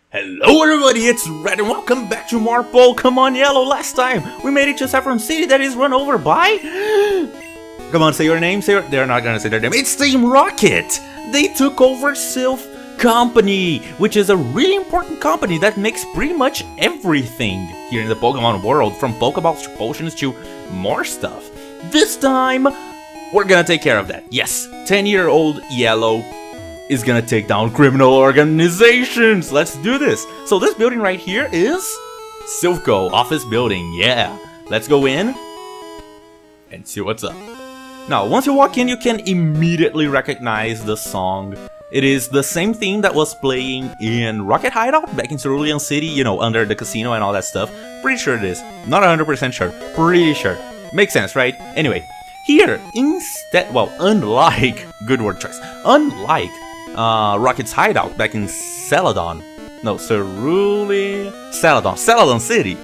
Hello everybody, it's Red and welcome back to more Pokémon Yellow. Last time, we made it to Saffron City that is run over by... Come on, say your name, They're not gonna say their name. It's Team Rocket! They took over Sylph Company, which is a really important company that makes pretty much everything here in the Pokemon world, from Pokeballs to potions to more stuff. This time, we're gonna take care of that. Yes, 10-year-old Yellow is gonna take down criminal organizations. Let's do this. So this building right here is Silpho office building. Yeah, let's go in and see what's up. Now, once you walk in, you can immediately recognize the song. It is the same theme that was playing in Rocket Hideout back in Cerulean City, you know, under the casino and all that stuff. Pretty sure it is. Not 100% sure. Pretty sure. Makes sense, right? Anyway, here, instead, well, unlike, good word choice, unlike Rocket's hideout back in Celadon City,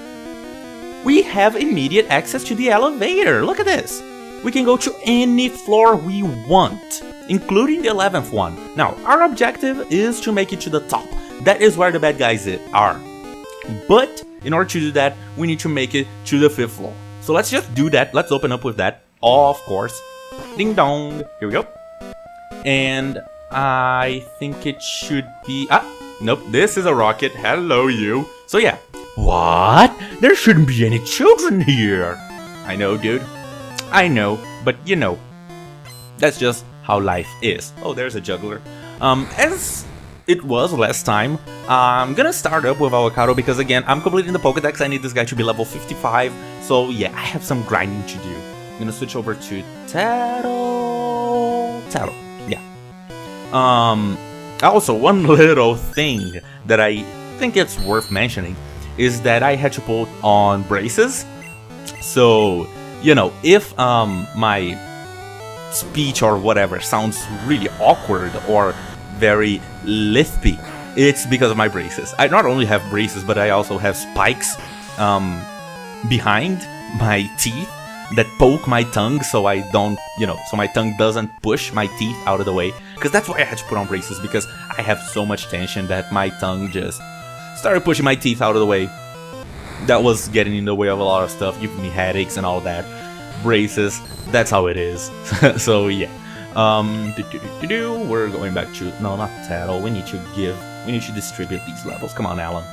we have immediate access to the elevator. Look at this. We can go to any floor we want, including the 11th one. Now, our objective is to make it to the top. That is where the bad guys are. But in order to do that, we need to make it to the 5th floor. So let's just do that. Let's open up with that, of course. Ding dong. Here we go. And I think it should be... nope, this is a rocket. Hello, you. So yeah. What? There shouldn't be any children here. I know, dude. I know, but you know, that's just how life is. Oh, there's a juggler. As it was last time, I'm gonna start up with Avocado because, again, I'm completing the Pokedex. I need this guy to be level 55. So yeah, I have some grinding to do. I'm gonna switch over to Tattle. Yeah. Also, one little thing that I think it's worth mentioning is that I had to put on braces. So, you know, if my speech or whatever sounds really awkward or very lispy, it's because of my braces. I not only have braces, but I also have spikes behind my teeth that poke my tongue so I don't, you know, so my tongue doesn't push my teeth out of the way. Because that's why I had to put on braces, because I have so much tension that my tongue just started pushing my teeth out of the way. That was getting in the way of a lot of stuff, giving me headaches and all that. Braces, that's how it is. So yeah. We're going back to, no, not Tattle. We need to distribute these levels. Come on, Alan.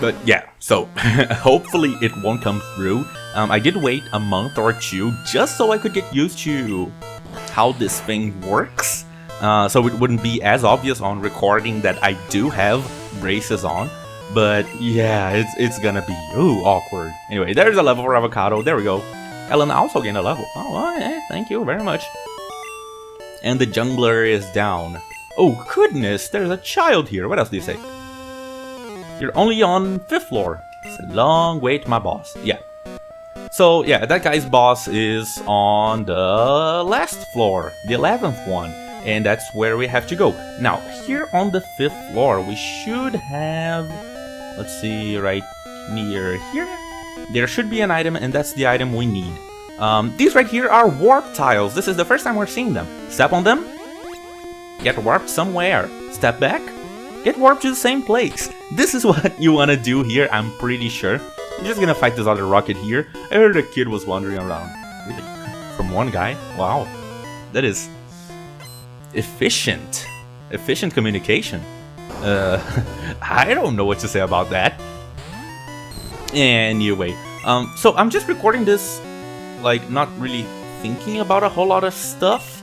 But yeah, so hopefully it won't come through. I did wait a month or two just so I could get used to how this thing works. So it wouldn't be as obvious on recording that I do have braces on. But yeah, it's gonna be awkward. Anyway, there's a level for Avocado. There we go. Ellen also gained a level. Oh, yeah, thank you very much. And the jungler is down. Oh goodness, there's a child here. What else do you say? You're only on 5th floor. It's a long way to my boss. Yeah. So yeah, that guy's boss is on the last floor, the 11th one. And that's where we have to go. Now, here on the 5th floor, we should have... Let's see, right near here. There should be an item, and that's the item we need. These right here are warp tiles. This is the first time we're seeing them. Step on them. Get warped somewhere. Step back. Get warped to the same place. This is what you want to do here, I'm pretty sure. I'm just gonna fight this other rocket here. I heard a kid was wandering around. Really? From one guy? Wow. That is... efficient communication. I don't know what to say about that. Anyway, so I'm just recording this, like, not really thinking about a whole lot of stuff.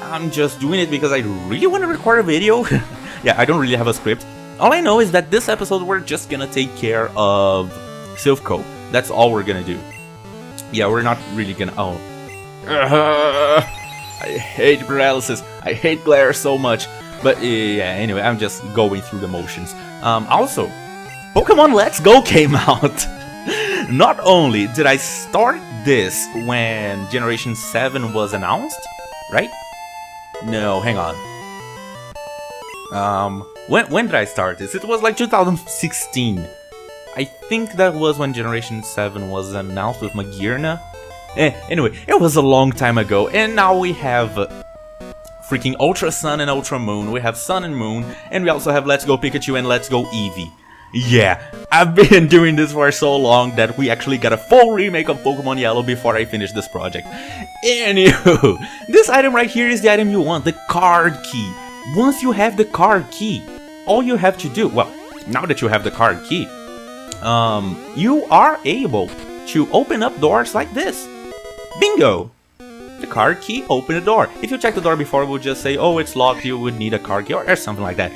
I'm just doing it because I really want to record a video. Yeah, I don't really have a script. All I know is that this episode we're just gonna take care of Silpho. That's all we're gonna do. Yeah, we're not really gonna... Oh. I hate paralysis. I hate glare so much. But yeah, anyway, I'm just going through the motions. Also, Pokemon Let's Go came out. Not only did I start this when Generation 7 was announced, right? No, hang on. When did I start this? It was like 2016. I think that was when Generation 7 was announced with Magirna. Anyway, it was a long time ago, and now we have freaking Ultra Sun and Ultra Moon. We have Sun and Moon, and we also have Let's Go Pikachu and Let's Go Eevee. Yeah, I've been doing this for so long that we actually got a full remake of Pokemon Yellow before I finish this project. Anywho, this item right here is the item you want, the card key. Once you have the card key, all you have to do, well, now that you have the card key, you are able to open up doors like this. Bingo! The card key opened the door. If you check the door before, it would just say, oh, it's locked, you would need a card key, or something like that.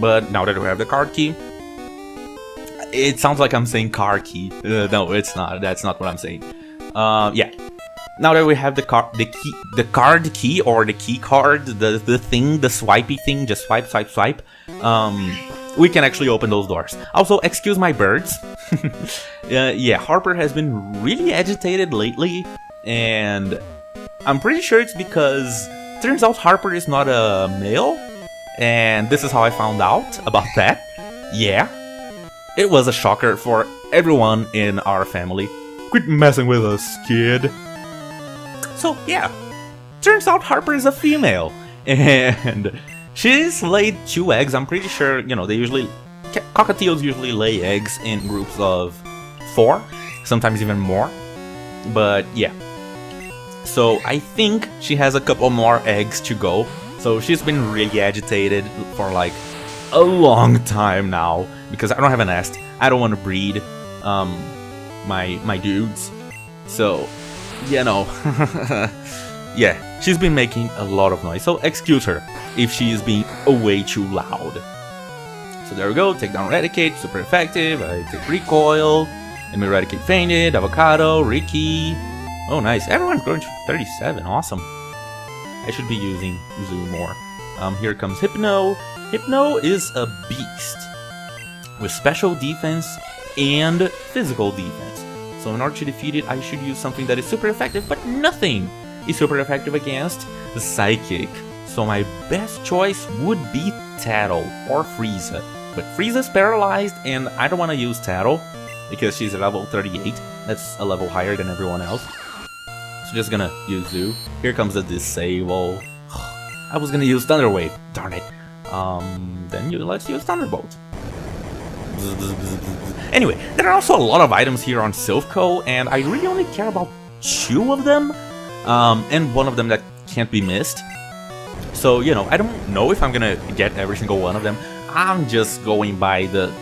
But now that we have the card key, it sounds like I'm saying car key. No, it's not. That's not what I'm saying. Yeah. Now that we have the card key, or the key card, the thing, the swipey thing, just swipe, swipe, swipe. We can actually open those doors. Also, excuse my birds. Yeah, Harper has been really agitated lately, and I'm pretty sure it's because turns out Harper is not a male. And this is how I found out about that. Yeah, it was a shocker for everyone in our family. Quit messing with us, kid. So yeah, turns out Harper is a female, and she's laid 2 eggs. I'm pretty sure, you know, cockatiels usually lay eggs in groups of 4, sometimes even more. But yeah, so I think she has a couple more eggs to go. So she's been really agitated for like a long time now because I don't have a nest. I don't want to breed my dudes. So, you know, yeah, she's been making a lot of noise. So excuse her if she is being way too loud. So there we go. Take down Eradicate, super effective. I take Recoil. Let me Eradicate Fainted, Avocado, Ricky. Oh, nice. Everyone's growing to 37. Awesome. I should be using Zoo more. Here comes Hypno. Hypno is a beast with special defense and physical defense. So in order to defeat it, I should use something that is super effective, but nothing is super effective against the Psychic. So my best choice would be Tattle or Frieza. But Frieza's paralyzed, and I don't want to use Tattle because she's level 38. That's a level higher than everyone else. So just gonna use Zoo. Here comes the Disable. I was gonna use Thunder Wave. Darn it. Let's use Thunderbolt. Anyway, there are also a lot of items here on Silphco, and I really only care about 2 of them, and one of them that can't be missed. So, you know, I don't know if I'm gonna get every single one of them. I'm just going by the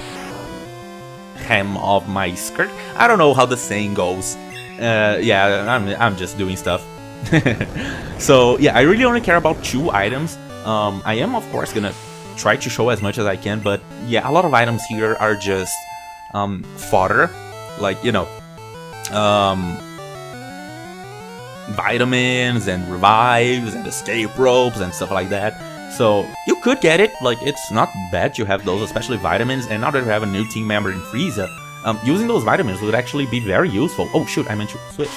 hem of my skirt. I don't know how the saying goes. Yeah, I'm just doing stuff. So yeah, I really only care about 2 items. I am of course gonna try to show as much as I can, but yeah, a lot of items here are just fodder, like, you know, vitamins and revives and escape ropes and stuff like that. So you could get it, like, it's not bad to have those, especially vitamins. And now that we have a new team member in Frieza, using those vitamins would actually be very useful. Oh shoot, I meant to switch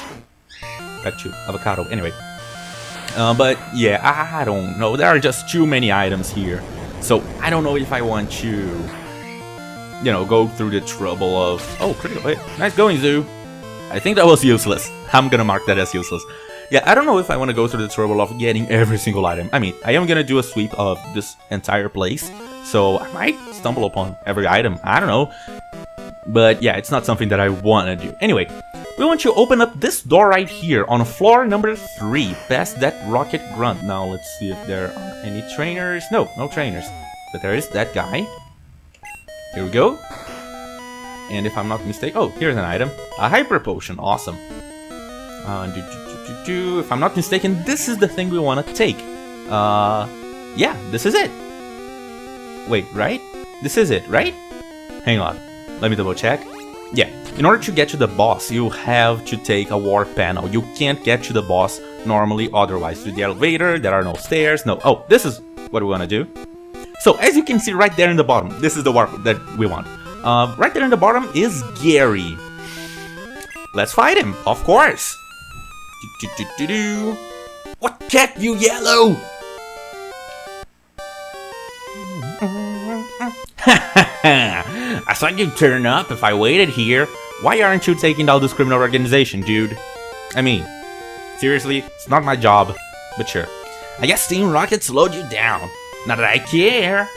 back to Avocado. Anyway, but yeah, I don't know. There are just too many items here, so I don't know if I want to, you know, go through the trouble of... Oh, critical hit. Nice going, Zoo. I think that was useless. I'm gonna mark that as useless. Yeah, I don't know if I want to go through the trouble of getting every single item. I mean, I am gonna do a sweep of this entire place, so I might stumble upon every item. I don't know. But yeah, it's not something that I want to do. Anyway, we want to open up this door right here on floor number 3, past that rocket grunt. Now let's see if there are any trainers. No trainers. But there is that guy. Here we go. And if I'm not mistaken, oh, here's an item. A hyper potion. Awesome. If I'm not mistaken, this is the thing we want to take. Yeah, this is it. Wait, right? This is it, right? Hang on. Let me double check. Yeah, in order to get to the boss, you have to take a warp panel. You can't get to the boss normally otherwise. Through the elevator, there are no stairs, no... Oh, this is what we want to do. So, as you can see right there in the bottom, this is the warp that we want. Right there in the bottom is Gary. Let's fight him, of course. What kept you yellow? I thought you'd turn up if I waited here. Why aren't you taking down this criminal organization, dude? I mean, seriously, it's not my job, but sure. I guess Team Rocket slowed you down. Not that I care.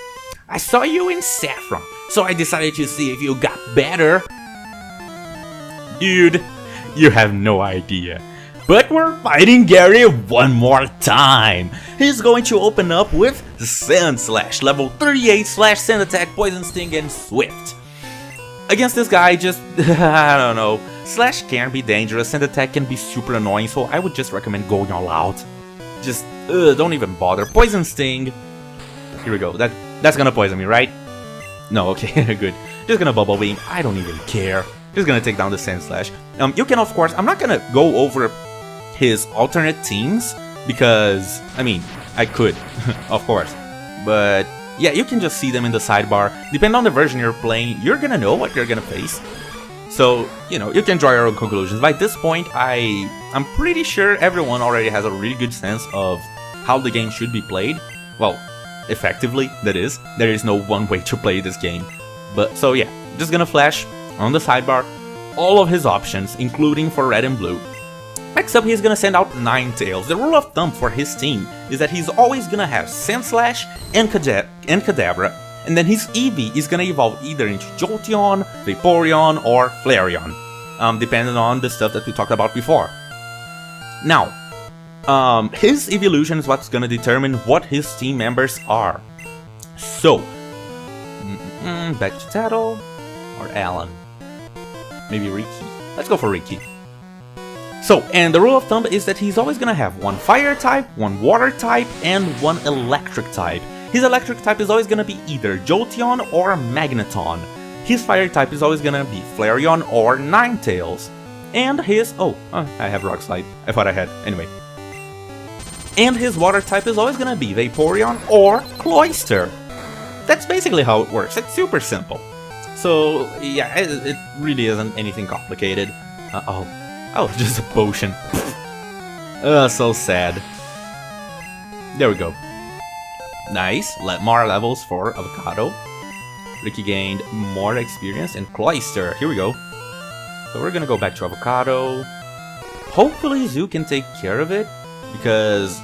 I saw you in Saffron, so I decided to see if you got better. Dude, you have no idea. But we're fighting Gary one more time. He's going to open up with Sand Slash, level 38 slash Sand Attack, Poison Sting, and Swift. Against this guy, just, I don't know. Slash can be dangerous, Sand Attack can be super annoying, so I would just recommend going all out. Just, don't even bother. Poison Sting. Here we go. That's gonna poison me, right? No, okay, good. Just gonna Bubble Beam. I don't even care. Just gonna take down the Sand Slash. You can, of course, I'm not gonna go over his alternate teams, because, I mean, I could, of course. But, yeah, you can just see them in the sidebar. Depending on the version you're playing, you're gonna know what you're gonna face. So, you know, you can draw your own conclusions. By this point, I'm pretty sure everyone already has a really good sense of how the game should be played. Well, effectively, that is. There is no one way to play this game. But, so yeah, just gonna flash on the sidebar all of his options, including for red and blue. Except he's gonna send out Ninetales. The rule of thumb for his team is that he's always gonna have Sand Slash and Kadabra, and then his Eevee is gonna evolve either into Jolteon, Vaporeon, or Flareon, depending on the stuff that we talked about before. Now, his evolution is what's gonna determine what his team members are. So, back to Tattle or Alan. Maybe Ricky. Let's go for Ricky. So, and the rule of thumb is that he's always gonna have one fire type, one water type, and one electric type. His electric type is always gonna be either Jolteon or Magneton. His fire type is always gonna be Flareon or Ninetales. And his... I have Rock Slide. I thought I had. Anyway. And his water type is always gonna be Vaporeon or Cloyster. That's basically how it works. It's super simple. So, yeah, it really isn't anything complicated. Oh, just a potion. So sad. There we go. Nice. More levels for Avocado. Ricky gained more experience and Cloyster. Here we go. So we're gonna go back to Avocado. Hopefully Zoo can take care of it, because...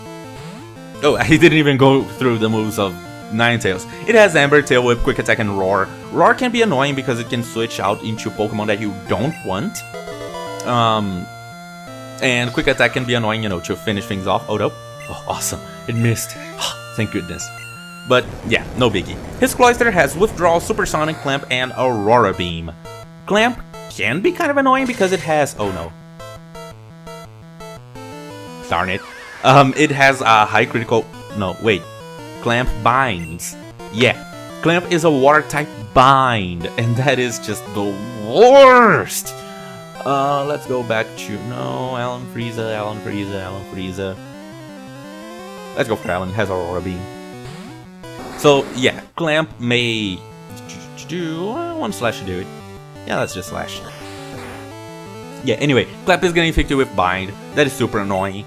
Oh, I didn't even go through the moves of Ninetales. It has Ember, Tail Whip, Quick Attack, and Roar. Roar can be annoying because it can switch out into Pokemon that you don't want. And Quick Attack can be annoying, you know, to finish things off. Oh, no. Oh, awesome. It missed. Thank goodness. But, yeah, no biggie. His Cloyster has Withdrawal, Supersonic, Clamp, and Aurora Beam. Clamp can be kind of annoying because it has... Oh, no. Darn it. It has a high critical... No, wait. Clamp binds. Yeah. Clamp is a water-type bind, and that is just the worst! Let's go back to... No, Alan Frieza. Let's go for Alan. It has Aurora Beam. So, yeah, Clamp may... One Slash to do it. Yeah, let's just Slash. Yeah, anyway, Clamp is gonna inflict you with Bind. That is super annoying.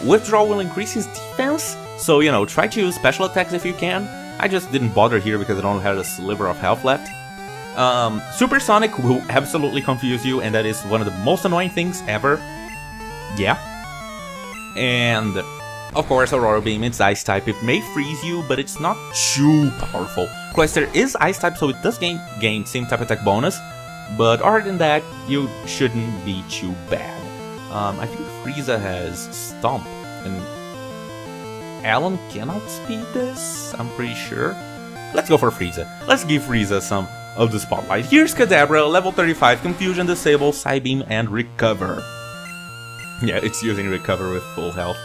Withdrawal will increase his defense, so, you know, try to use special attacks if you can. I just didn't bother here because I don't have a sliver of health left. Supersonic will absolutely confuse you, and that is one of the most annoying things ever. Yeah. And, of course, Aurora Beam, it's Ice-type. It may freeze you, but it's not too powerful. Cloyster is Ice-type, so it does gain same type attack bonus, but other than that, you shouldn't be too bad. I think Frieza has Stomp, and Alan cannot speed this, I'm pretty sure. Let's go for Frieza. Let's give Frieza some of the spotlight. Here's Kadabra, level 35, Confusion, Disable, Psybeam, and Recover. Yeah, it's using Recover with full health.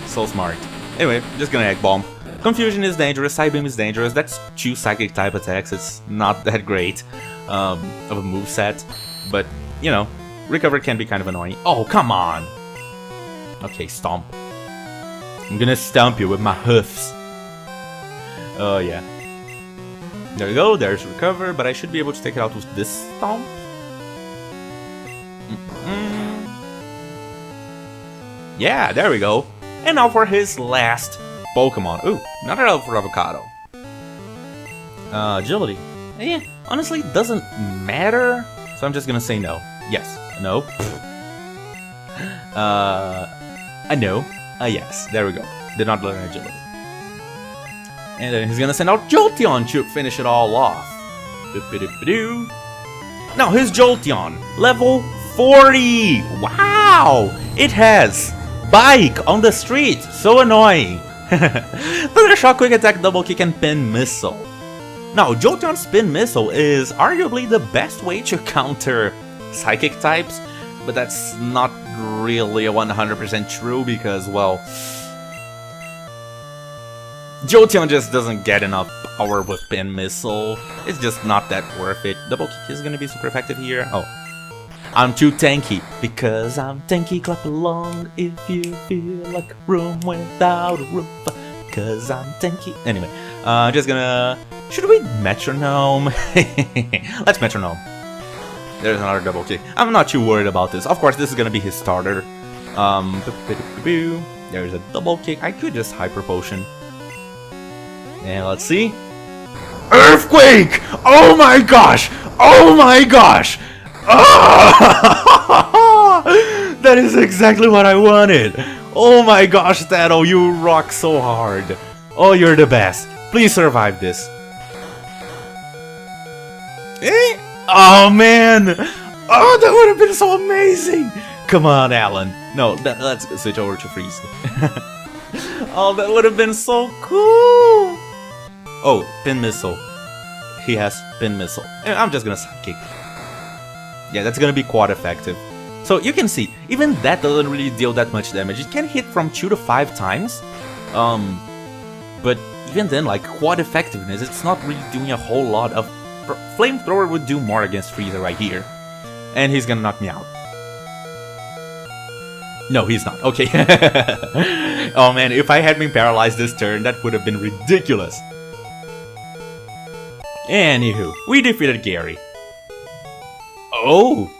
So smart. Anyway, just gonna Egg Bomb. Confusion is dangerous, Psybeam is dangerous, that's 2 Psychic type attacks, it's not that great of a moveset, but, you know, Recover can be kind of annoying. Oh, come on! Okay, Stomp. I'm gonna stomp you with my hoofs. Oh, yeah. There we go, there's Recover, but I should be able to take it out with this Stomp. Yeah, there we go. And now for his last Pokemon. Ooh, another level for Avocado. Agility. Yeah, honestly, it doesn't matter. So I'm just gonna say no. Yes. No. No. Yes, there we go. Did not learn agility. And then he's gonna send out Jolteon to finish it all off. Now his Jolteon, level 40! Wow! It has Bike on the street, so annoying! Thunder Shock, Quick Attack, Double Kick, and Pin Missile. Now, Jolteon's Spin Missile is arguably the best way to counter Psychic types, but that's not really 100% true because, well, Jolteon just doesn't get enough power with Pin Missile. It's just not that worth it. Double Kick is gonna be super effective here. Oh, I'm too tanky because I'm tanky. Clap along if you feel like a room without a roof. Cause I'm tanky. Anyway, just gonna. Should we metronome? Let's metronome. There's another double kick. I'm not too worried about this. Of course, this is gonna be his starter. There's a double kick. I could just hyper potion. And let's see. Earthquake! Oh my gosh! Oh my gosh! That is exactly what I wanted. Oh my gosh, Tado, you rock so hard. Oh, you're the best. Please survive this. Oh man! Oh, that would have been so amazing! Come on, Alan. No, let's switch over to Freeze. Oh, that would have been so cool! Oh, Pin Missile. He has Pin Missile. I'm just gonna sidekick. Yeah, that's gonna be quite effective. So you can see, even that doesn't really deal that much damage. It can hit from 2 to 5 times. But even then, like, quad effectiveness, it's not really doing a whole lot of... Flamethrower would do more against Frieza right here. And he's gonna knock me out. No, he's not. Okay. Oh man, if I had been paralyzed this turn, that would have been ridiculous. Anywho, we defeated Gary. Oh!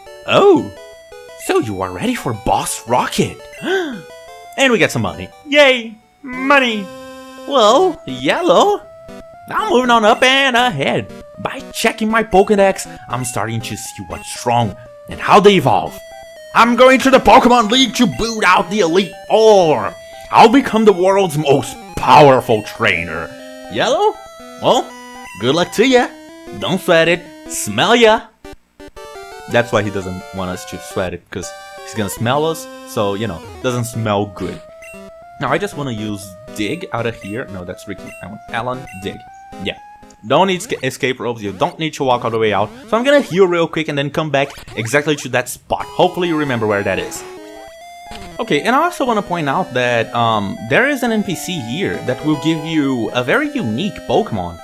So you are ready for Boss Rocket! And we get some money. Yay! Money! Well, yellow. I'm moving on up and ahead. By checking my Pokédex, I'm starting to see what's strong and how they evolve. I'm going to the Pokemon League to boot out the Elite Four. I'll become the world's most powerful trainer. Yellow? Well, good luck to ya. Don't sweat it. Smell ya. That's why he doesn't want us to sweat it, because he's gonna smell us, so, you know, doesn't smell good. Now, I just want to use Dig out of here. No, that's Ricky. I want Alan, Dig. Yeah. Don't need escape ropes, you don't need to walk all the way out. So I'm gonna heal real quick and then come back exactly to that spot. Hopefully you remember where that is. Okay, and I also want to point out that there is an NPC here that will give you a very unique Pokemon.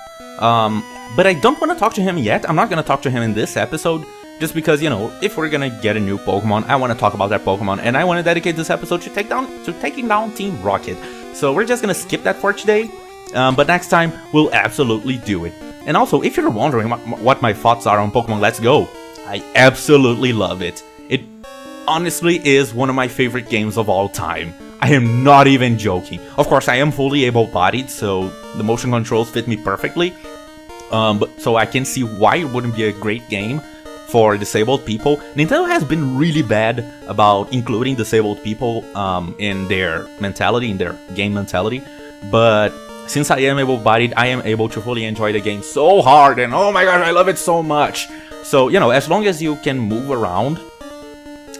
But I don't want to talk to him yet. I'm not gonna talk to him in this episode. Just because, you know, if we're gonna get a new Pokemon, I want to talk about that Pokemon, and I want to dedicate this episode to taking down Team Rocket. So we're just gonna skip that for today, but next time we'll absolutely do it. And also, if you're wondering what my thoughts are on Pokemon Let's Go, I absolutely love it. It honestly is one of my favorite games of all time. I am not even joking. Of course, I am fully able-bodied, so the motion controls fit me perfectly. So I can see why it wouldn't be a great game for disabled people. Nintendo has been really bad about including disabled people in their mentality, in their game mentality. But since I am able-bodied, I am able to fully enjoy the game so hard, and oh my gosh, I love it so much. So, you know, as long as you can move around,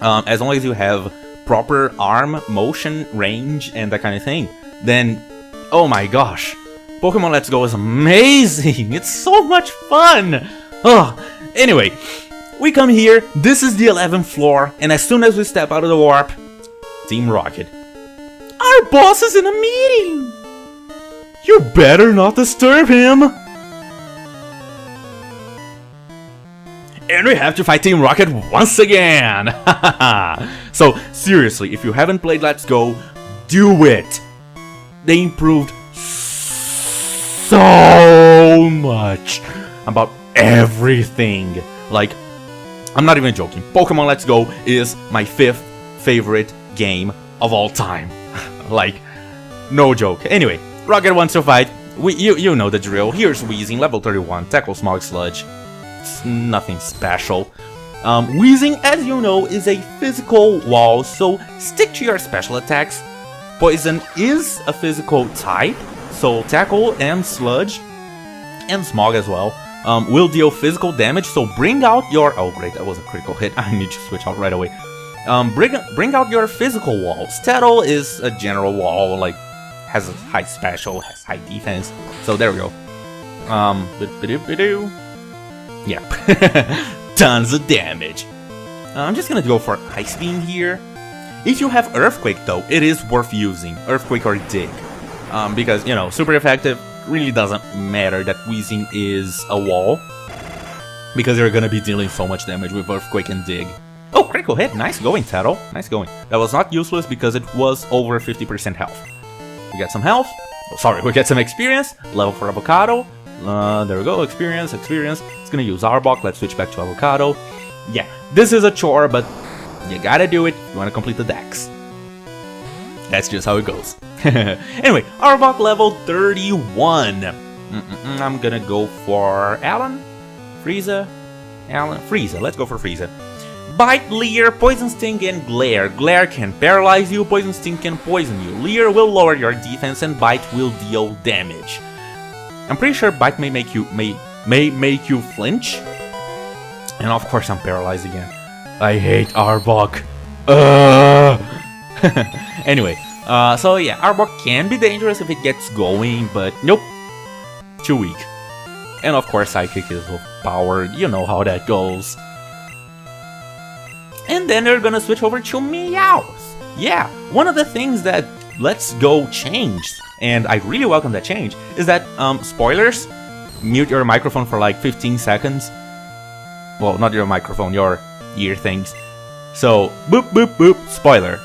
as long as you have proper arm motion, range, and that kind of thing, then, oh my gosh, Pokemon Let's Go is amazing. It's so much fun. Oh, anyway. We come here, this is the 11th floor, and as soon as we step out of the warp, Team Rocket. Our boss is in a meeting! You better not disturb him! And we have to fight Team Rocket once again! So, seriously, if you haven't played Let's Go, do it! They improved so much about everything. Like, I'm not even joking. Pokemon Let's Go is my 5th favorite game of all time. Like, no joke. Anyway, Rocket wants to fight. You know the drill. Here's Weezing, level 31, tackle Smog Sludge. It's nothing special. Weezing, as you know, is a physical wall, so stick to your special attacks. Poison is a physical type, so Tackle and Sludge, and Smog as well, will deal physical damage, so bring out your... Oh great, that was a critical hit, I need to switch out right away. Bring out your physical walls. Tettle is a general wall, like, has a high special, has high defense, so there we go. Yeah, tons of damage. I'm just gonna go for Ice Beam here. If you have Earthquake though, it is worth using, Earthquake or Dig. Because, you know, super effective, really doesn't matter that Weezing is a wall, because you're gonna be dealing so much damage with Earthquake and Dig. Oh, critical hit, nice going, Tattle, nice going. That was not useless because it was over 50% health. We got some health, oh, sorry, we get some experience, level for Avocado. There we go, experience. It's gonna use Arbok, let's switch back to Avocado. Yeah, this is a chore, but you gotta do it if you wanna complete the dex. That's just how it goes. Anyway, Arbok level 31. I'm gonna go for Alan, Frieza, Frieza, let's go for Frieza. Bite, Leer, Poison Sting, and Glare. Glare can paralyze you, Poison Sting can poison you. Leer will lower your defense, and Bite will deal damage. I'm pretty sure Bite may make you flinch. And of course I'm paralyzed again. I hate Arbok. Anyway, so yeah, Arbok can be dangerous if it gets going, but nope, too weak. And of course Psychic is overpowered, you know how that goes. And then they're gonna switch over to Meowth. Yeah, one of the things that Let's Go changed, and I really welcome that change, is that, spoilers, mute your microphone for like 15 seconds. Well, not your microphone, your ear things. So, boop, boop, boop, spoiler.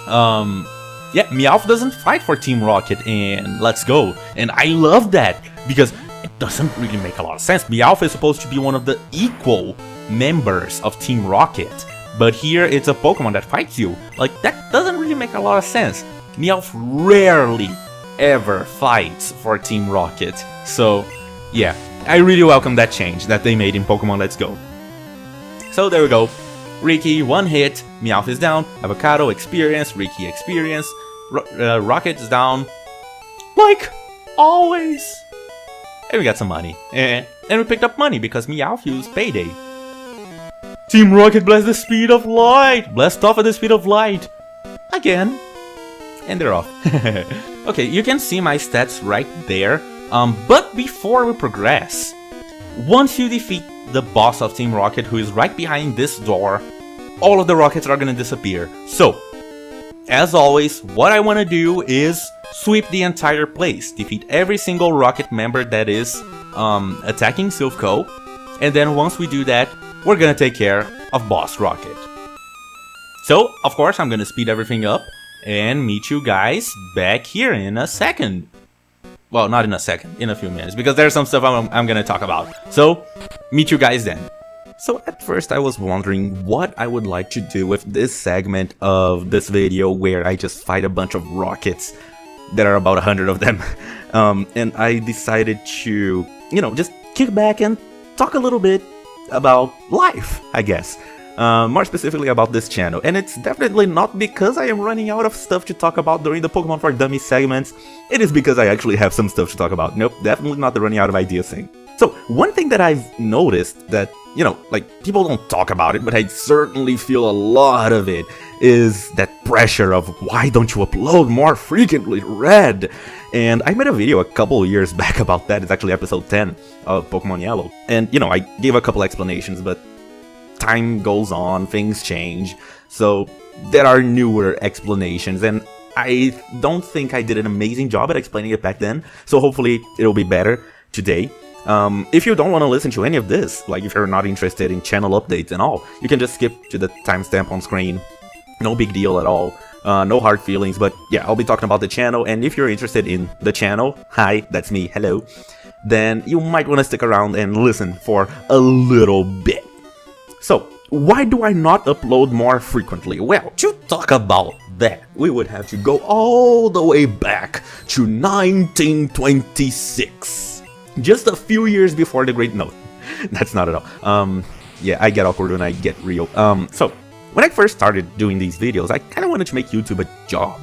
Yeah, Meowth doesn't fight for Team Rocket in Let's Go, and I love that, because it doesn't really make a lot of sense. Meowth is supposed to be one of the equal members of Team Rocket, but here it's a Pokemon that fights you. Like, that doesn't really make a lot of sense. Meowth rarely ever fights for Team Rocket, so yeah, I really welcome that change that they made in Pokemon Let's Go. So there we go. Ricky, one hit, Meowth is down, Avocado, experience, Ricky, experience, Rocket is down, like always. And we got some money. And we picked up money because Meowth used Payday. Team Rocket bless the speed of light! Blast off at the speed of light! Again. And they're off. Okay, you can see my stats right there. But before we progress, once you defeat the boss of Team Rocket, who is right behind this door, all of the rockets are gonna disappear. So, as always, what I wanna do is sweep the entire place, defeat every single rocket member that is attacking Silph Co. And then once we do that, we're gonna take care of Boss Rocket. So, of course, I'm gonna speed everything up and meet you guys back here in a second. Well, not in a second, in a few minutes, because there's some stuff I'm gonna talk about. So, meet you guys then. So at first I was wondering what I would like to do with this segment of this video where I just fight a bunch of rockets. There are about 100 of them. And I decided to, you know, just kick back and talk a little bit about life, I guess. More specifically about this channel. And it's definitely not because I am running out of stuff to talk about during the Pokemon for Dummies segments. It is because I actually have some stuff to talk about. Nope, definitely not the running out of ideas thing. So, one thing that I've noticed that, you know, like, people don't talk about it, but I certainly feel a lot of it, is that pressure of, why don't you upload more frequently, Red? And I made a video a couple years back about that. It's actually episode 10 of Pokemon Yellow. And, you know, I gave a couple explanations, but time goes on, things change, so there are newer explanations, and I don't think I did an amazing job at explaining it back then, so hopefully it'll be better today. If you don't want to listen to any of this, like if you're not interested in channel updates and all, you can just skip to the timestamp on screen. No big deal at all. No hard feelings, but yeah, I'll be talking about the channel, and if you're interested in the channel, hi, that's me, hello, then you might want to stick around and listen for a little bit. So, why do I not upload more frequently? Well, to talk about that, we would have to go all the way back to 1926. Just a few years before the Great... No, that's not at all. Yeah, I get awkward when I get real. So, when I first started doing these videos, I kind of wanted to make YouTube a job.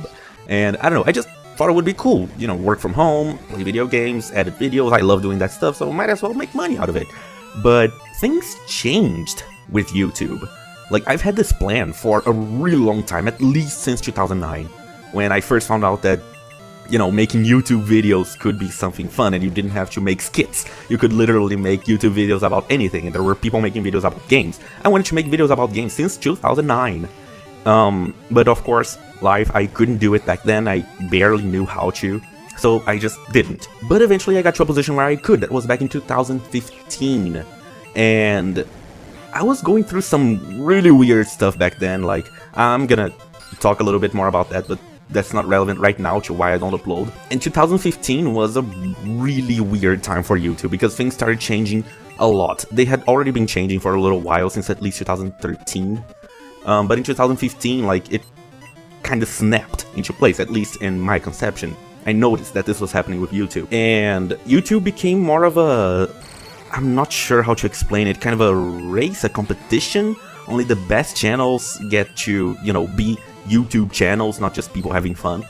And I don't know, I just thought it would be cool, you know, work from home, play video games, edit videos. I love doing that stuff, so might as well make money out of it. But things changed with YouTube. Like, I've had this plan for a really long time, at least since 2009, when I first found out that, you know, making YouTube videos could be something fun and you didn't have to make skits. You could literally make YouTube videos about anything, and there were people making videos about games. I wanted to make videos about games since 2009. But of course, life, I couldn't do it back then. I barely knew how to, so I just didn't. But eventually I got to a position where I could. That was back in 2015. And I was going through some really weird stuff back then. Like, I'm gonna talk a little bit more about that, but that's not relevant right now to why I don't upload. And 2015 was a really weird time for YouTube because things started changing a lot. They had already been changing for a little while, since at least 2013. But in 2015, like, it kind of snapped into place, at least in my conception. I noticed that this was happening with YouTube. And YouTube became more of a, I'm not sure how to explain it, kind of a race, a competition. Only the best channels get to, you know, be YouTube channels, not just people having fun.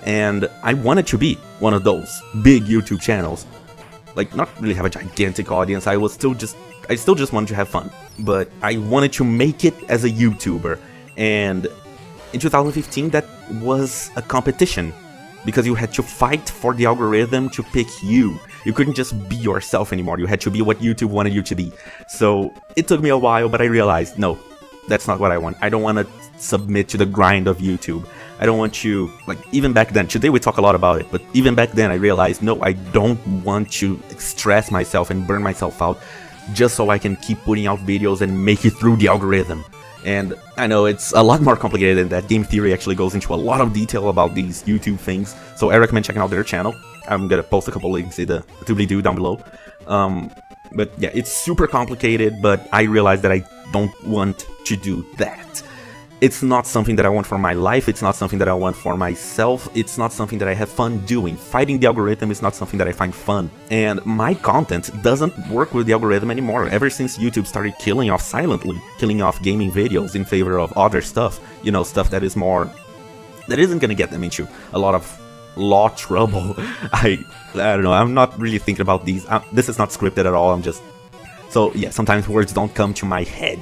And I wanted to be one of those big YouTube channels. Like, not really have a gigantic audience. I still just wanted to have fun. But I wanted to make it as a YouTuber. And in 2015, that was a competition, because you had to fight for the algorithm to pick you. You couldn't just be yourself anymore. You had to be what YouTube wanted you to be. So it took me a while, but I realized, no, that's not what I want. I don't want to submit to the grind of YouTube. I don't want to, like, even back then, today we talk a lot about it, but even back then I realized, no, I don't want to stress myself and burn myself out just so I can keep putting out videos and make it through the algorithm. And I know it's a lot more complicated than that. Game Theory actually goes into a lot of detail about these YouTube things, so I recommend checking out their channel. I'm gonna post a couple links in the doobly-doo down below. But yeah, it's super complicated, but I realized that I don't want to do that. It's not something that I want for my life, it's not something that I want for myself, it's not something that I have fun doing. Fighting the algorithm is not something that I find fun. And my content doesn't work with the algorithm anymore. Ever since YouTube started killing off silently, killing off gaming videos in favor of other stuff, you know, stuff that is more, that isn't gonna get them into a lot of law trouble. I don't know, I'm not really thinking about these. This is not scripted at all, I'm just, so yeah, sometimes words don't come to my head.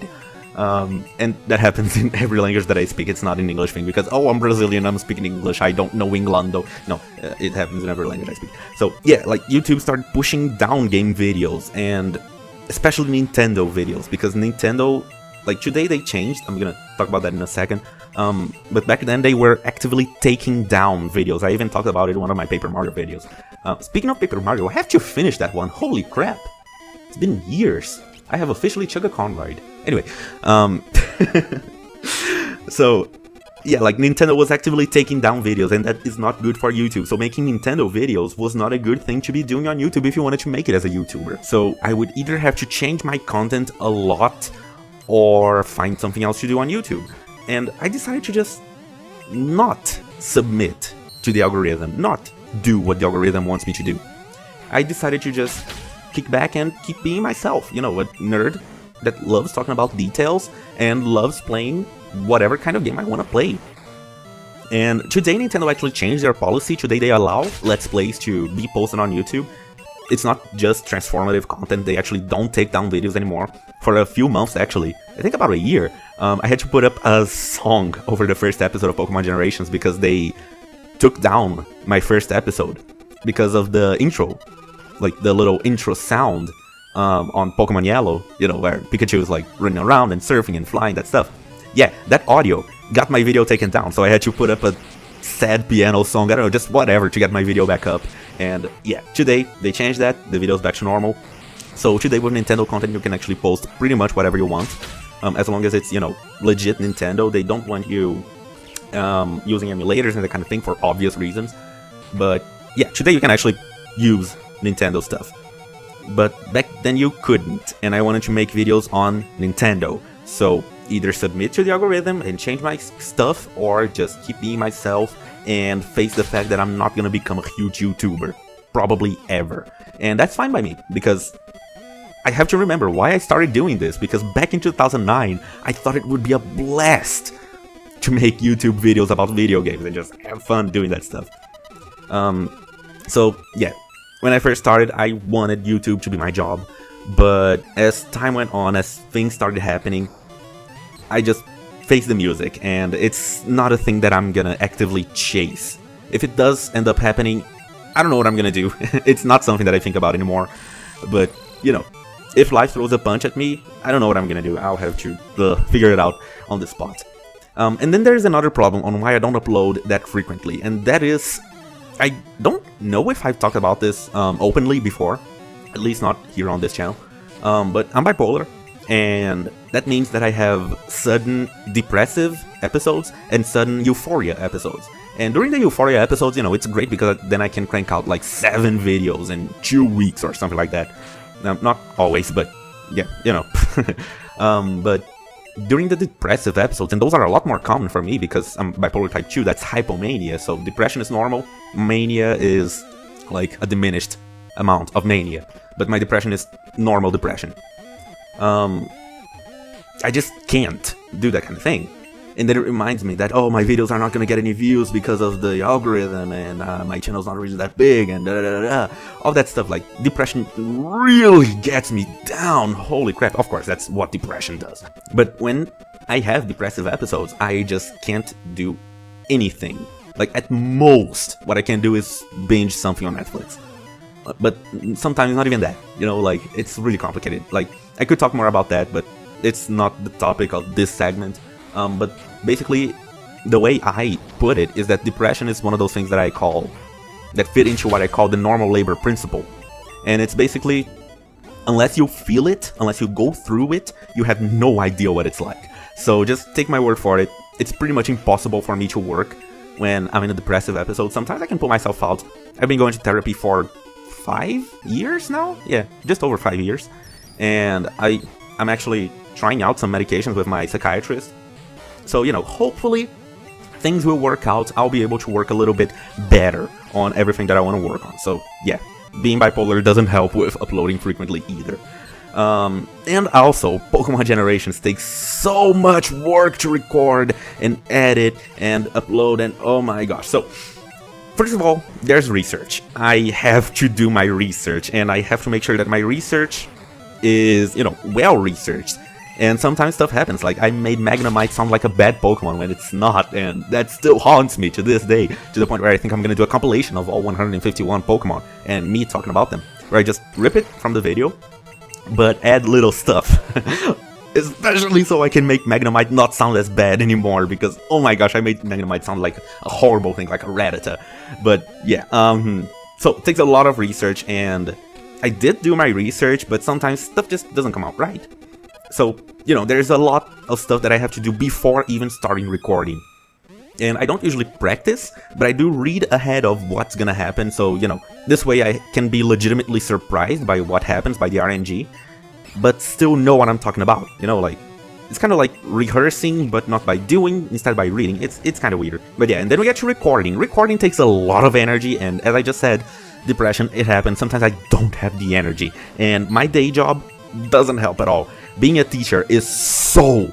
And that happens in every language that I speak. It's not an English thing because, oh, I'm Brazilian, I'm speaking English, I don't know Inglando. No, it happens in every language I speak. So yeah, like, YouTube started pushing down game videos, and especially Nintendo videos, because Nintendo, like, today they changed. I'm gonna talk about that in a second. But back then they were actively taking down videos. I even talked about it in one of my Paper Mario videos. Speaking of Paper Mario, I have to finish that one. Holy crap! It's been years. I have officially chugged a Conride. Anyway, so yeah, like, Nintendo was actively taking down videos, and that is not good for YouTube. So making Nintendo videos was not a good thing to be doing on YouTube if you wanted to make it as a YouTuber. So I would either have to change my content a lot or find something else to do on YouTube. And I decided to just not submit to the algorithm, not do what the algorithm wants me to do. I decided to just kick back and keep being myself, you know, a nerd that loves talking about details and loves playing whatever kind of game I want to play. And today Nintendo actually changed their policy. Today they allow Let's Plays to be posted on YouTube. It's not just transformative content, they actually don't take down videos anymore. For a few months, actually, I think about a year, I had to put up a song over the first episode of Pokémon Generations because they took down my first episode because of the intro. Like, the little intro sound on Pokemon Yellow, you know, where Pikachu is like running around and surfing and flying, that stuff. Yeah, that audio got my video taken down, so I had to put up a sad piano song, I don't know, just whatever to get my video back up. And yeah, today they changed that, the video's back to normal. So today with Nintendo content you can actually post pretty much whatever you want, as long as it's, you know, legit Nintendo. They don't want you using emulators and that kind of thing for obvious reasons. But yeah, today you can actually use Nintendo stuff. But back then you couldn't, and I wanted to make videos on Nintendo. So either submit to the algorithm and change my stuff, or just keep being myself and face the fact that I'm not gonna become a huge YouTuber. Probably ever. And that's fine by me, because I have to remember why I started doing this, because back in 2009, I thought it would be a blast to make YouTube videos about video games and just have fun doing that stuff. So yeah, when I first started, I wanted YouTube to be my job, but as time went on, as things started happening, I just faced the music, and it's not a thing that I'm gonna actively chase. If it does end up happening, I don't know what I'm gonna do. It's not something that I think about anymore, but you know, if life throws a punch at me, I don't know what I'm gonna do. I'll have to figure it out on the spot. And then there's another problem on why I don't upload that frequently, and that is, I don't know if I've talked about this openly before, at least not here on this channel, but I'm bipolar, and that means that I have sudden depressive episodes and sudden euphoria episodes. And during the euphoria episodes, you know, it's great because then I can crank out like 7 videos in 2 weeks or something like that. Not always, but yeah, you know. But during the depressive episodes, and those are a lot more common for me because I'm bipolar type 2, that's hypomania, so depression is normal, mania is like a diminished amount of mania, but my depression is normal depression. I just can't do that kind of thing. And then it reminds me that, oh, my videos are not going to get any views because of the algorithm, and my channel's not really that big, and all that stuff. Like, depression really gets me down. Holy crap. Of course, that's what depression does. But when I have depressive episodes, I just can't do anything. Like, at most, what I can do is binge something on Netflix. But sometimes not even that, you know, like, it's really complicated. Like, I could talk more about that, but it's not the topic of this segment. But basically, the way I put it is that depression is one of those things that fit into what I call the normal labor principle. And it's basically, unless you feel it, unless you go through it, you have no idea what it's like. So just take my word for it, it's pretty much impossible for me to work when I'm in a depressive episode. Sometimes I can pull myself out. I've been going to therapy for 5 years now? Yeah, just over 5 years. And I'm actually trying out some medications with my psychiatrist. So, you know, hopefully things will work out. I'll be able to work a little bit better on everything that I want to work on. So, yeah, being bipolar doesn't help with uploading frequently either. And also, Pokemon Generations takes so much work to record and edit and upload, and oh my gosh. So, first of all, there's research. I have to do my research, and I have to make sure that my research is, you know, well researched. And sometimes stuff happens, like I made Magnemite sound like a bad Pokemon when it's not, and that still haunts me to this day, to the point where I think I'm gonna do a compilation of all 151 Pokemon, and me talking about them, where I just rip it from the video, but add little stuff. Especially so I can make Magnemite not sound as bad anymore, because, oh my gosh, I made Magnemite sound like a horrible thing, like a Rattata. But yeah, so it takes a lot of research, and I did do my research, but sometimes stuff just doesn't come out right. So, you know, there's a lot of stuff that I have to do before even starting recording. And I don't usually practice, but I do read ahead of what's gonna happen, so, you know, this way I can be legitimately surprised by what happens, by the RNG, but still know what I'm talking about, you know, like, it's kind of like rehearsing, but not by doing, instead by reading. It's kind of weird. But yeah, and then we get to recording. Recording takes a lot of energy, and as I just said, depression, it happens. Sometimes I don't have the energy, and my day job doesn't help at all. Being a teacher is so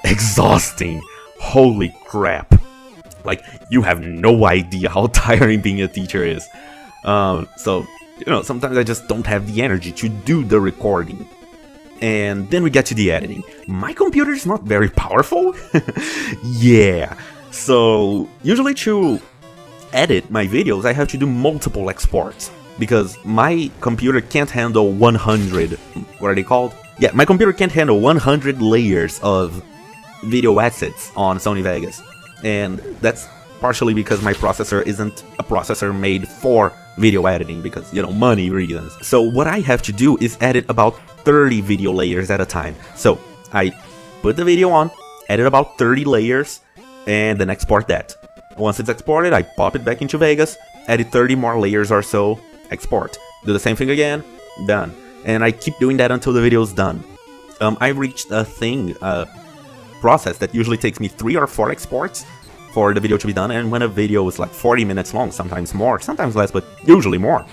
exhausting. Holy crap. Like, you have no idea how tiring being a teacher is. So, you know, sometimes I just don't have the energy to do the recording. And then we get to the editing. My computer is not very powerful. Yeah. So, usually to edit my videos, I have to do multiple exports, because my computer can't handle 100, what are they called? Yeah, my computer can't handle 100 layers of video assets on Sony Vegas. And that's partially because my processor isn't a processor made for video editing, because, you know, money reasons. So what I have to do is edit about 30 video layers at a time. So I put the video on, edit about 30 layers, and then export that. Once it's exported, I pop it back into Vegas, edit 30 more layers or so, export. Do the same thing again, done. And I keep doing that until the video is done. I reached a process that usually takes me 3 or 4 exports for the video to be done, and when a video is like 40 minutes long, sometimes more, sometimes less, but usually more,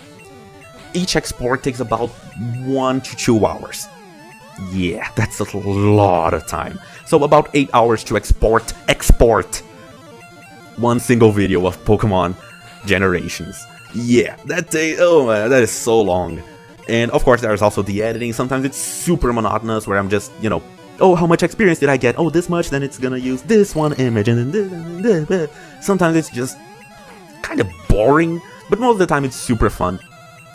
each export takes about 1 to 2 hours. Yeah, that's a lot of time. So about 8 hours to export one single video of Pokemon Generations. Yeah, oh man, that is so long. And of course there's also the editing. Sometimes it's super monotonous where I'm just, oh, how much experience did I get? Oh, this much, then it's gonna use this one image and then this. Sometimes it's just kind of boring, but most of the time it's super fun.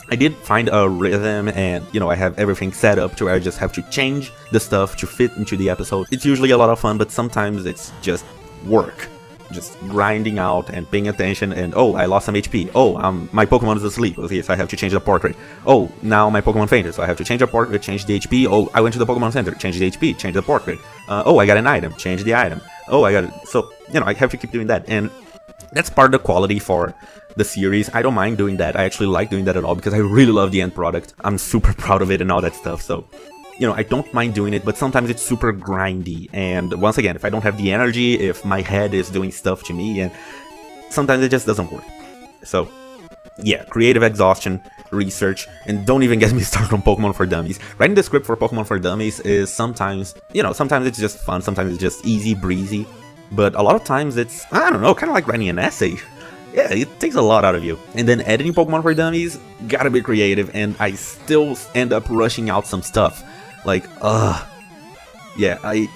I did find a rhythm and, I have everything set up to where I just have to change the stuff to fit into the episode. It's usually a lot of fun, but sometimes it's just work. Just grinding out and paying attention and, oh, I lost some HP. Oh, my Pokemon is asleep. Okay, so I have to change the portrait. Oh, now my Pokemon fainted, so I have to change the portrait, change the HP. Oh, I went to the Pokemon Center, change the HP, change the portrait. Oh, I got an item, change the item. Oh, I got it. So, I have to keep doing that. And that's part of the quality for the series. I don't mind doing that. I actually like doing that at all because I really love the end product. I'm super proud of it and all that stuff. So, I don't mind doing it, but sometimes it's super grindy. And once again, if I don't have the energy, if my head is doing stuff to me, and sometimes it just doesn't work. So, yeah, creative exhaustion, research, and don't even get me started on Pokemon for Dummies. Writing the script for Pokemon for Dummies is sometimes, sometimes it's just fun, sometimes it's just easy breezy. But a lot of times it's, I don't know, kind of like writing an essay. Yeah, it takes a lot out of you. And then editing Pokemon for Dummies, gotta be creative, and I still end up rushing out some stuff. Like, yeah, I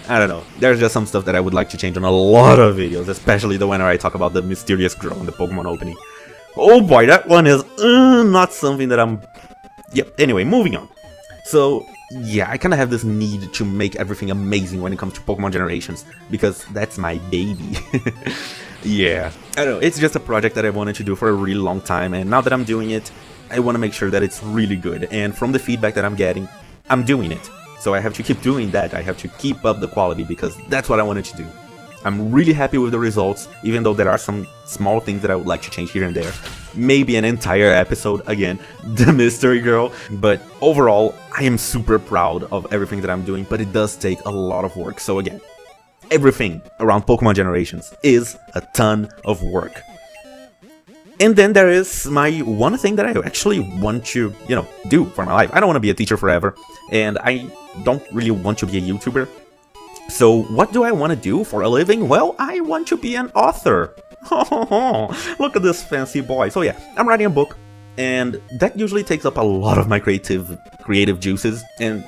don't know. There's just some stuff that I would like to change on a lot of videos, especially the one where I talk about the mysterious girl in the Pokemon opening. Oh boy, that one is not something that I'm... Yep, anyway, moving on. So, yeah, I kind of have this need to make everything amazing when it comes to Pokemon Generations, because that's my baby. Yeah, I don't know, it's just a project that I wanted to do for a really long time, and now that I'm doing it, I want to make sure that it's really good, and from the feedback that I'm getting, I'm doing it. So I have to keep doing that, I have to keep up the quality, because that's what I wanted to do. I'm really happy with the results, even though there are some small things that I would like to change here and there. Maybe an entire episode, again, the mystery girl. But overall, I am super proud of everything that I'm doing, but it does take a lot of work. So again, everything around Pokemon Generations is a ton of work. And then there is my one thing that I actually want to, do for my life. I don't want to be a teacher forever, and I don't really want to be a YouTuber. So what do I want to do for a living? Well, I want to be an author. Look at this fancy boy. So yeah, I'm writing a book, and that usually takes up a lot of my creative juices. And,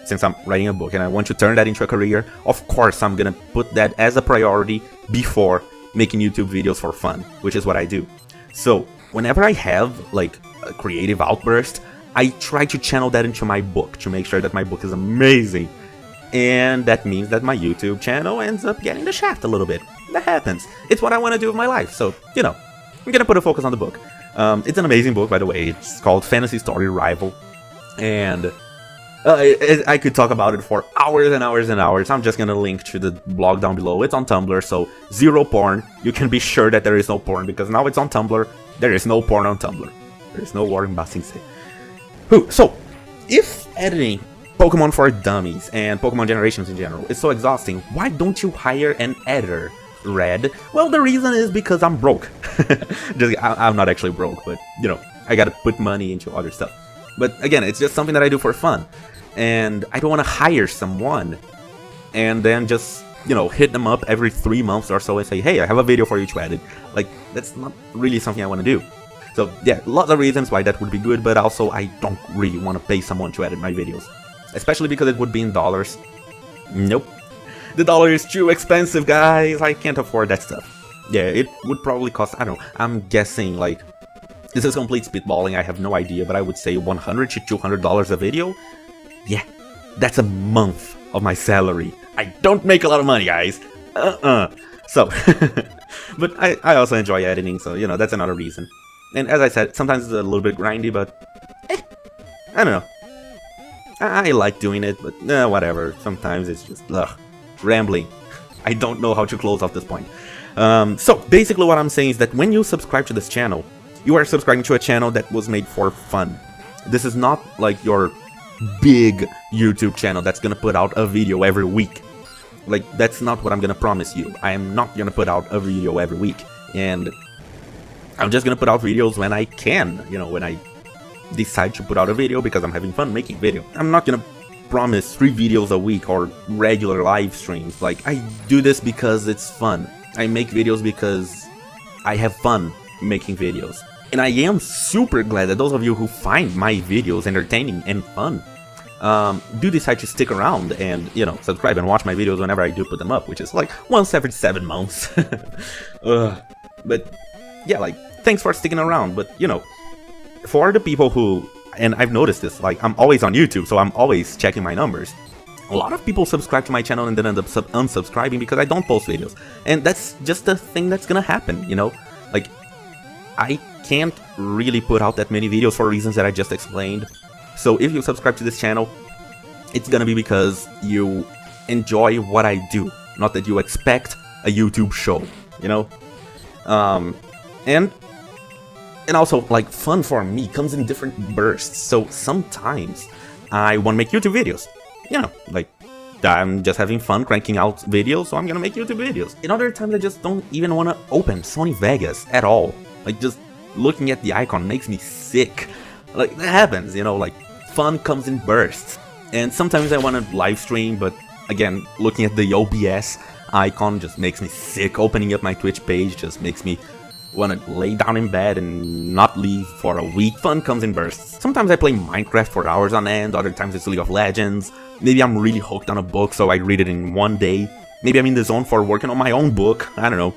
since I'm writing a book and I want to turn that into a career, of course I'm gonna put that as a priority before making YouTube videos for fun, which is what I do. So whenever I have, like, a creative outburst, I try to channel that into my book to make sure that my book is amazing. And that means that my YouTube channel ends up getting the shaft a little bit. That happens. It's what I want to do with my life. So, I'm gonna put a focus on the book. It's an amazing book, by the way. It's called Fantasy Story Rival. And I could talk about it for hours and hours and hours. I'm just gonna link to the blog down below. It's on Tumblr, so zero porn. You can be sure that there is no porn, because now it's on Tumblr. There is no porn on Tumblr. There is no Warren Bassing say. So, if editing Pokemon for Dummies and Pokemon Generations in general is so exhausting, why don't you hire an editor, Red? Well, the reason is because I'm broke. I'm not actually broke, but, I gotta put money into other stuff. But again, it's just something that I do for fun. And I don't want to hire someone and then just, hit them up every 3 months or so and say, hey, I have a video for you to edit. Like, that's not really something I want to do. So yeah, lots of reasons why that would be good, but also I don't really want to pay someone to edit my videos. Especially because it would be in dollars. Nope. The dollar is too expensive, guys. I can't afford that stuff. Yeah, it would probably cost, I don't know, I'm guessing, like, this is complete spitballing, I have no idea, but I would say $100 to $200 a video. Yeah, that's a month of my salary. I don't make a lot of money, guys. So, but I also enjoy editing, so, that's another reason. And as I said, sometimes it's a little bit grindy, but, I don't know. I like doing it, but whatever. Sometimes it's just, rambling. I don't know how to close off this point. So, basically what I'm saying is that when you subscribe to this channel, you are subscribing to a channel that was made for fun. This is not like your big YouTube channel that's gonna put out a video every week. Like, that's not what I'm gonna promise you. I am not gonna put out a video every week. And I'm just gonna put out videos when I can, when I decide to put out a video because I'm having fun making video. I'm not gonna promise 3 videos a week or regular live streams. Like, I do this because it's fun. I make videos because I have fun making videos. And I am super glad that those of you who find my videos entertaining and fun do decide to stick around and, you know, subscribe and watch my videos whenever I do put them up, which is like once every 7 months. But yeah, like, thanks for sticking around. But, you know, for the people who, and I've noticed this, like, I'm always on YouTube, so I'm always checking my numbers. A lot of people subscribe to my channel and then end up unsubscribing because I don't post videos. And that's just a thing that's gonna happen, you know? Like, I can't really put out that many videos for reasons that I just explained. So if you subscribe to this channel, it's gonna be because you enjoy what I do, not that you expect a YouTube show, you know? And also, like, fun for me comes in different bursts. So sometimes I want to make YouTube videos. You know, like, I'm just having fun cranking out videos, so I'm gonna make YouTube videos. In other times, I just don't even want to open Sony Vegas at all. Like, just looking at the icon makes me sick. Like, that happens, you know, like, fun comes in bursts. And sometimes I want to live stream, but again, looking at the OBS icon just makes me sick. Opening up my Twitch page just makes me want to lay down in bed and not leave for a week. Fun comes in bursts. Sometimes I play Minecraft for hours on end, other times it's League of Legends. Maybe I'm really hooked on a book, so I read it in one day. Maybe I'm in the zone for working on my own book, I don't know.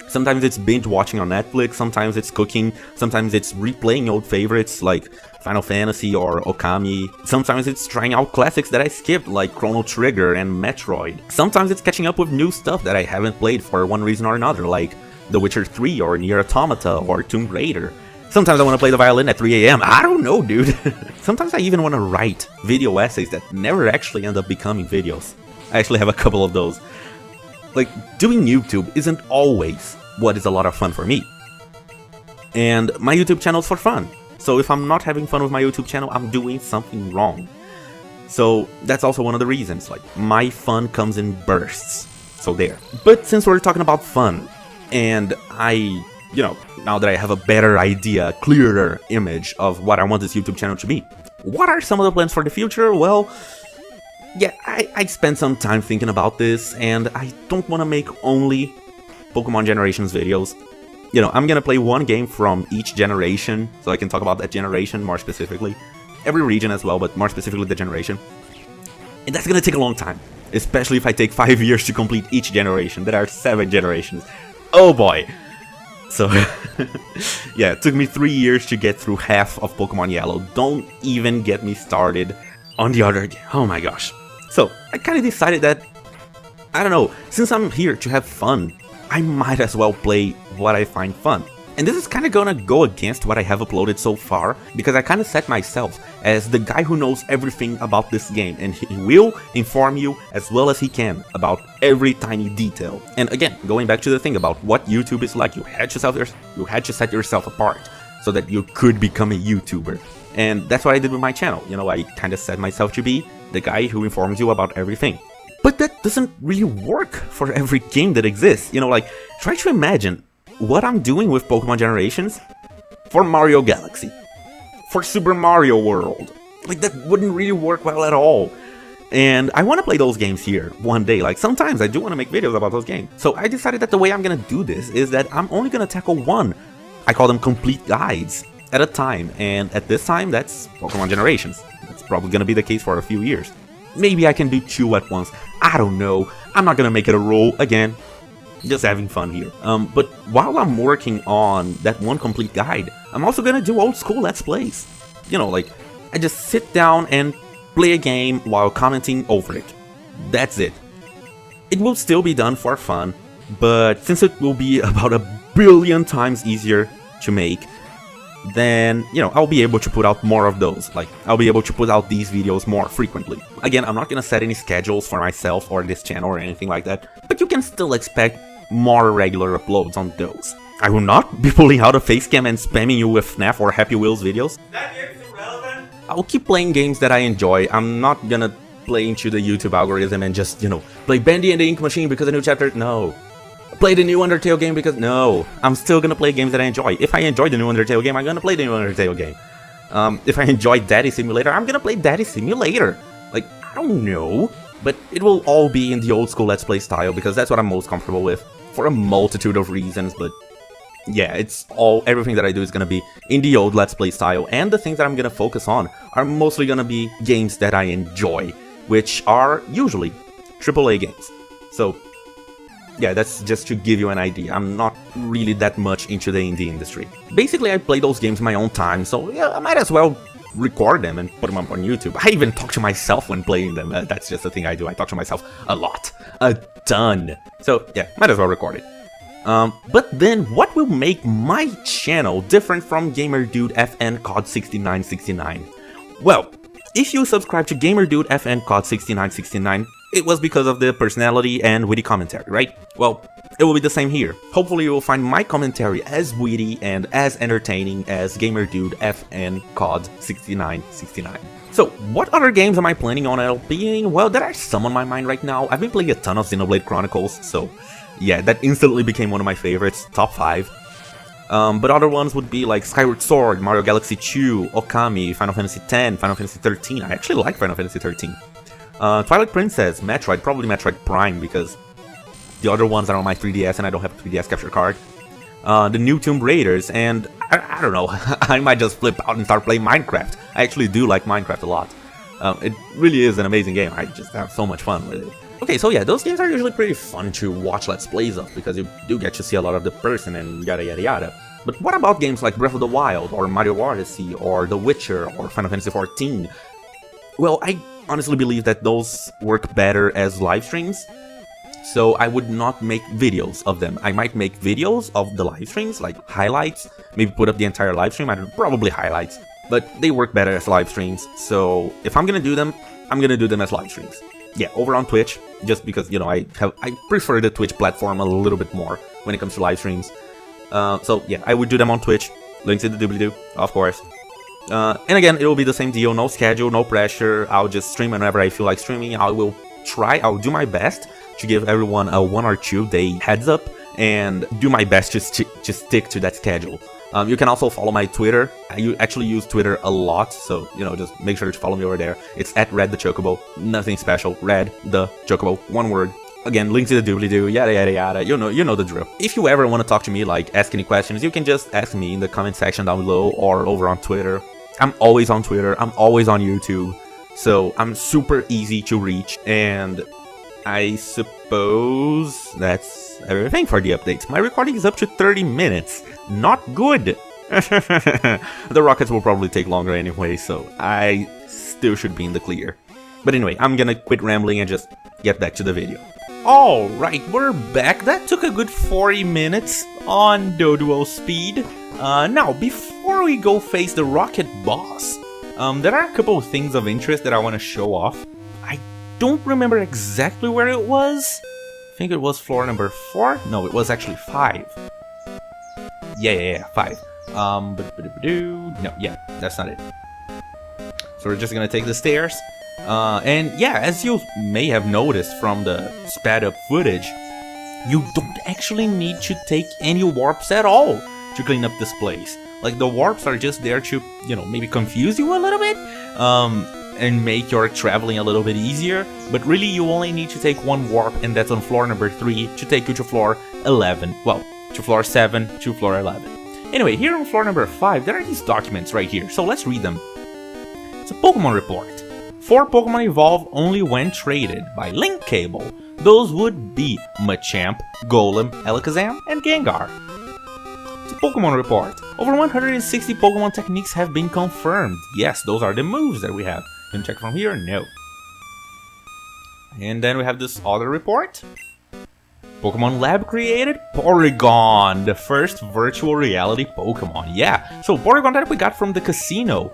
Sometimes it's binge watching on Netflix, sometimes it's cooking, sometimes it's replaying old favorites like Final Fantasy or Okami. Sometimes it's trying out classics that I skipped like Chrono Trigger and Metroid. Sometimes it's catching up with new stuff that I haven't played for one reason or another, like The Witcher 3 or Nier Automata or Tomb Raider. Sometimes I want to play the violin at 3 AM. I don't know, dude. Sometimes I even want to write video essays that never actually end up becoming videos. I actually have a couple of those. Like, doing YouTube isn't always what is a lot of fun for me. And my YouTube channel is for fun. So if I'm not having fun with my YouTube channel, I'm doing something wrong. So that's also one of the reasons. Like, my fun comes in bursts. So there. But since we're talking about fun, and you know, now that I have a better idea, clearer image of what I want this YouTube channel to be, what are some of the plans for the future? Well, yeah, I spent some time thinking about this, and I don't want to make only Pokemon Generations videos. You know, I'm gonna play one game from each generation, so I can talk about that generation more specifically. Every region as well, but more specifically the generation. And that's gonna take a long time, especially if I take 5 years to complete each generation. There are 7 generations. Oh boy! So, yeah, it took me 3 years to get through half of Pokemon Yellow. Don't even get me started on the other game. Oh my gosh. So, I kind of decided that, I don't know, since I'm here to have fun, I might as well play what I find fun. And this is kind of gonna go against what I have uploaded so far, because I kind of set myself as the guy who knows everything about this game, and he will inform you as well as he can about every tiny detail. And again, going back to the thing about what YouTube is like, you had to set yourself apart so that you could become a YouTuber. And that's what I did with my channel. You know, I kind of set myself to be the guy who informs you about everything. But that doesn't really work for every game that exists. You know, like, try to imagine what I'm doing with Pokemon Generations for Mario Galaxy, for Super Mario World. Like, that wouldn't really work well at all. And I want to play those games here one day. Like, sometimes I do want to make videos about those games. So I decided that the way I'm going to do this is that I'm only going to tackle one. I call them complete guides at a time. And at this time, that's Pokemon Generations. That's probably going to be the case for a few years. Maybe I can do 2 at once. I don't know. I'm not going to make it a rule again. Just having fun here. But while I'm working on that one complete guide, I'm also gonna do old school Let's Plays. You know, like, I just sit down and play a game while commenting over it. That's it. It will still be done for fun, but since it will be about 1 billion times easier to make, then, you know, I'll be able to put out more of those. Like, I'll be able to put out these videos more frequently. Again, I'm not gonna set any schedules for myself or this channel or anything like that, but you can still expect more regular uploads on those. I will not be pulling out a facecam and spamming you with FNAF or Happy Wheels videos. That game's irrelevant. I'll keep playing games that I enjoy. I'm not gonna play into the YouTube algorithm and just, you know, play Bendy and the Ink Machine because a new chapter. No. Play the new Undertale game because no. I'm still gonna play games that I enjoy. If I enjoy the new Undertale game, I'm gonna play the new Undertale game. If I enjoy Daddy Simulator, I'm gonna play Daddy Simulator. Like, I don't know, but it will all be in the old school Let's Play style because that's what I'm most comfortable with for a multitude of reasons. But yeah, everything that I do is gonna be in the old Let's Play style, and the things that I'm gonna focus on are mostly gonna be games that I enjoy, which are usually AAA games. So yeah, that's just to give you an idea. I'm not really that much into the indie industry. Basically, I play those games in my own time, so yeah, I might as well record them and put them up on YouTube. I even talk to myself when playing them. That's just the thing I do. I talk to myself a lot. A ton. So yeah, might as well record it. But then, what will make my channel different from GamerDude FN COD 6969? Well, if you subscribe to GamerDude FN COD 6969, it was because of the personality and witty commentary, right? Well, it will be the same here. Hopefully you will find my commentary as witty and as entertaining as GamerDude FN COD 6969. So, what other games am I planning on LPing? Well, there are some on my mind right now. I've been playing a ton of Xenoblade Chronicles, so yeah, that instantly became one of my favorites, top 5. But other ones would be like Skyward Sword, Mario Galaxy 2, Okami, Final Fantasy X, Final Fantasy 13. I actually like Final Fantasy 13. Twilight Princess, Metroid, probably Metroid Prime because the other ones are on my 3DS and I don't have a 3DS capture card. The new Tomb Raiders, and I don't know, I might just flip out and start playing Minecraft. I actually do like Minecraft a lot. It really is an amazing game. I just have so much fun with it. Okay, so yeah, those games are usually pretty fun to watch Let's Plays of because you do get to see a lot of the person and yada yada yada. But what about games like Breath of the Wild, or Mario Odyssey, or The Witcher, or Final Fantasy XIV? Well, I honestly believe that those work better as live streams, so I would not make videos of them. I might make videos of the live streams, like highlights, maybe put up the entire live stream, probably highlights, but they work better as live streams, so if I'm gonna do them, I'm gonna do them as live streams. Yeah, over on Twitch, just because, you know, I prefer the Twitch platform a little bit more when it comes to live streams. So yeah, I would do them on Twitch, links in the doobly-doo, of course. And again, it will be the same deal, no schedule, no pressure. I'll just stream whenever I feel like streaming. I'll do my best to give everyone a 1 or 2 day heads up and do my best to stick to that schedule. You can also follow my Twitter. I actually use Twitter a lot, so, you know, just make sure to follow me over there. It's at Red the Chocobo, nothing special, Red the Chocobo, one word. Again, links to the doobly-doo, yada yada yada, you know the drill. If you ever want to talk to me, like ask any questions, you can just ask me in the comment section down below or over on Twitter. I'm always on Twitter, I'm always on YouTube, so I'm super easy to reach, and I suppose that's everything for the updates. My recording is up to 30 minutes, not good! The rockets will probably take longer anyway, so I still should be in the clear. But anyway, I'm gonna quit rambling and just get back to the video. Alright, we're back. That took a good 40 minutes on Doduo speed. Now, before we go face the rocket boss, there are a couple of things of interest that I want to show off. I don't remember exactly where it was. I think it was floor number 4. No, it was actually 5. Yeah, 5. No, yeah, that's not it. So we're just gonna take the stairs. And yeah, as you may have noticed from the sped up footage, you don't actually need to take any warps at all to clean up this place. Like, the warps are just there to, you know, maybe confuse you a little bit, and make your traveling a little bit easier, but really you only need to take 1 warp, and that's on floor number 3 to take you to floor 11. Well, to floor 7 to floor 11. Anyway, here on floor number 5, there are these documents right here, so let's read them. It's a Pokemon report. 4 Pokemon evolve only when traded by link cable. Those would be Machamp, Golem, Alakazam, and Gengar. It's a Pokemon report. Over 160 Pokemon techniques have been confirmed. Yes, those are the moves that we have. Can check from here? No. And then we have this other report. Pokemon Lab created Porygon, the first virtual reality Pokemon. Yeah, so Porygon that we got from the casino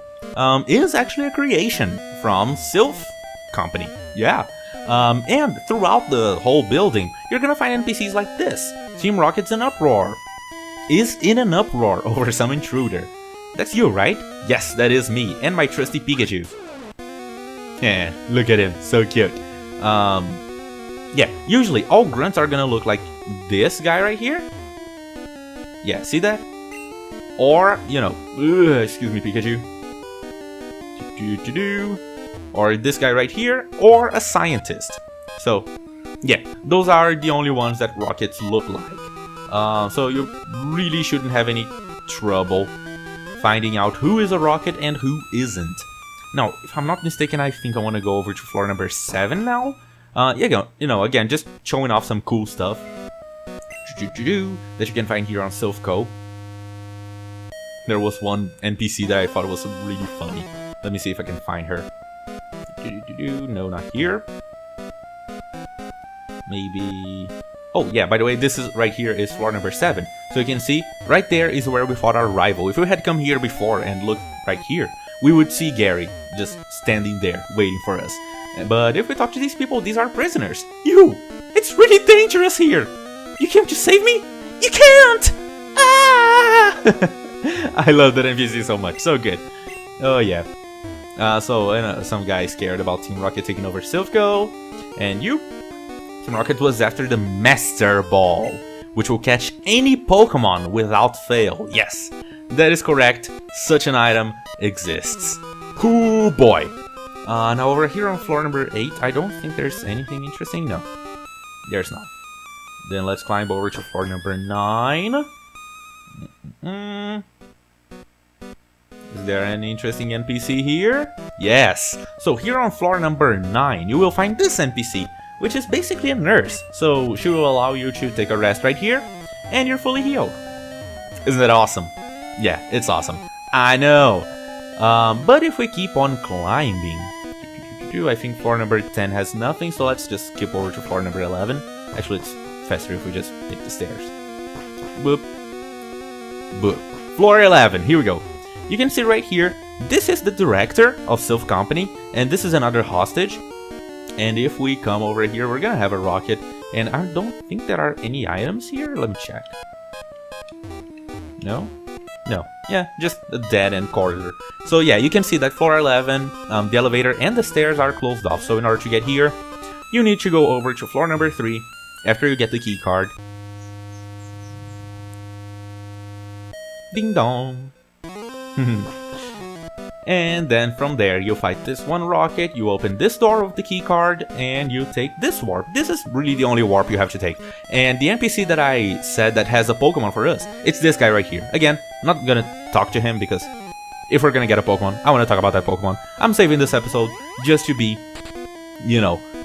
is actually a creation from Sylph Company. Yeah. And throughout the whole building, you're gonna find NPCs like this. Team Rocket's in uproar. Is in an uproar over some intruder. That's you, right? Yes, that is me, and my trusty Pikachu. Yeah, look at him, so cute. Yeah, usually all grunts are gonna look like this guy right here. Yeah, see that? Or, you know, excuse me, Pikachu. Or this guy right here, or a scientist. So, yeah, those are the only ones that rockets look like. So you really shouldn't have any trouble finding out who is a rocket and who isn't. Now, if I'm not mistaken, I think I want to go over to floor number 7 now. Again, just showing off some cool stuff that you can find here on Silphco. There was one NPC that I thought was really funny. Let me see if I can find her. No, not here. Maybe... Oh, yeah, by the way, this is right here is floor number 7. So you can see, right there is where we fought our rival. If we had come here before and looked right here, we would see Gary just standing there, waiting for us. But if we talk to these people, these are prisoners. You! It's really dangerous here! You can't just save me? You can't! Ah! I love that NPC so much, so good. Oh, yeah. Some guy scared about Team Rocket taking over Silphco. And you? Team Rocket was after the Master Ball, which will catch any Pokemon without fail. Yes, that is correct. Such an item exists. Cool boy. Now over here on floor number 8, I don't think there's anything interesting. No, there's not. Then let's climb over to floor number 9. Is there any interesting NPC here? Yes. So here on floor number 9, you will find this NPC, which is basically a nurse. So she will allow you to take a rest right here, and you're fully healed. Isn't that awesome? Yeah, it's awesome. I know. But if we keep on climbing, I think floor number 10 has nothing, so let's just skip over to floor number 11. Actually, it's faster if we just take the stairs. Boop. Boop. Floor 11, here we go. You can see right here, this is the director of Silph Company, and this is another hostage. And if we come over here, we're gonna have a rocket, and I don't think there are any items here. Let me check. No? No. Yeah, just a dead-end corridor. So yeah, you can see that floor 11, the elevator and the stairs are closed off. So in order to get here, you need to go over to floor number 3 after you get the key card. Ding dong. And then from there, you fight this one rocket, you open this door with the key card, and you take this warp. This is really the only warp you have to take. And the NPC that I said that has a Pokemon for us, it's this guy right here. Again, not gonna talk to him because if we're gonna get a Pokemon, I wanna talk about that Pokemon. I'm saving this episode just to be,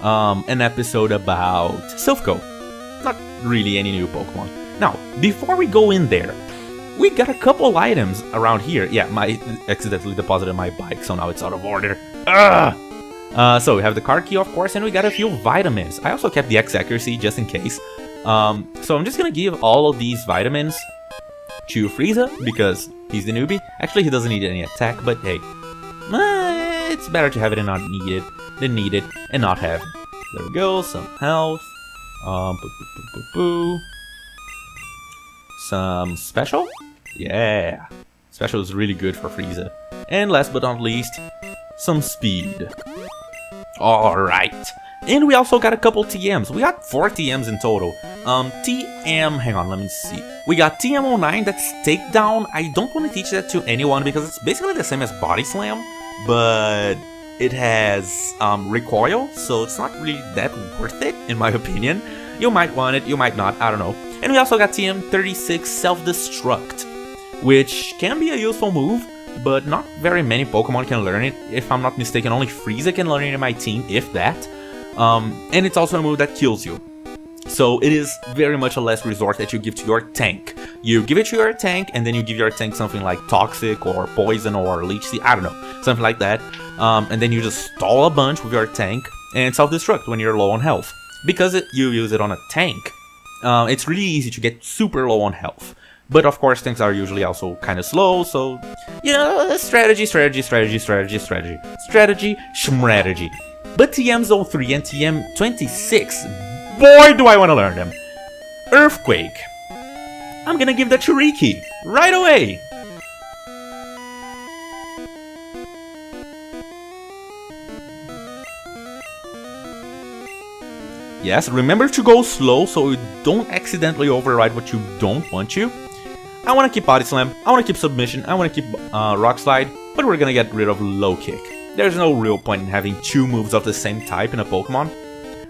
an episode about Silphco. Not really any new Pokemon. Now, before we go in there, we got a couple items around here. Yeah, I accidentally deposited my bike, so now it's out of order. So we have the card key, of course, and we got a few vitamins. I also kept the X accuracy just in case. So I'm just gonna give all of these vitamins to Frieza because he's the newbie. Actually, he doesn't need any attack, but hey, it's better to have it and not need it than need it and not have it. There we go. Some health. Some special? Yeah. Special is really good for Frieza. And last but not least, some speed. Alright. And we also got a couple TMs. We got 4 TMs in total. hang on, let me see. We got TM09, that's takedown. I don't want to teach that to anyone because it's basically the same as Body Slam, but it has recoil, so it's not really that worth it, in my opinion. You might want it, you might not, I don't know. And we also got TM36 Self-Destruct, which can be a useful move, but not very many Pokemon can learn it. If I'm not mistaken, only Frieza can learn it in my team, if that. And it's also a move that kills you. So it is very much a last resort that you give to your tank. You give it to your tank, and then you give your tank something like Toxic, or Poison, or Leech Seed, I don't know, something like that. And then you just stall a bunch with your tank, and self-destruct when you're low on health. Because you use it on a tank, it's really easy to get super low on health. But of course, tanks are usually also kind of slow, so, strategy. But TM03 and TM26, boy do I want to learn them. Earthquake. I'm gonna give that to Riki, right away. Yes, remember to go slow so you don't accidentally override what you don't want to. I want to keep Body Slam, I want to keep Submission, I want to keep Rock Slide, but we're gonna get rid of Low Kick. there's no real point in having 2 moves of the same type in a Pokemon.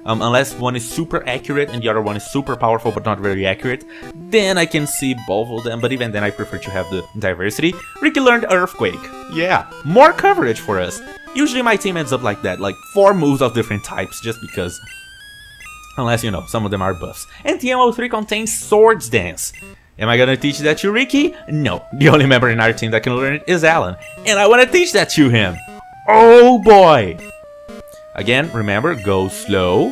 Unless one is super accurate and the other one is super powerful but not very accurate, then I can see both of them, but even then I prefer to have the diversity. Ricky learned Earthquake. Yeah, more coverage for us. Usually my team ends up like that, like 4 moves of different types, just because. Unless, you know, some of them are buffs. And TMO3 contains Swords Dance. Am I gonna teach that to Ricky? No, the only member in our team that can learn it is Alan. And I wanna teach that to him. Oh boy! Again, remember, go slow.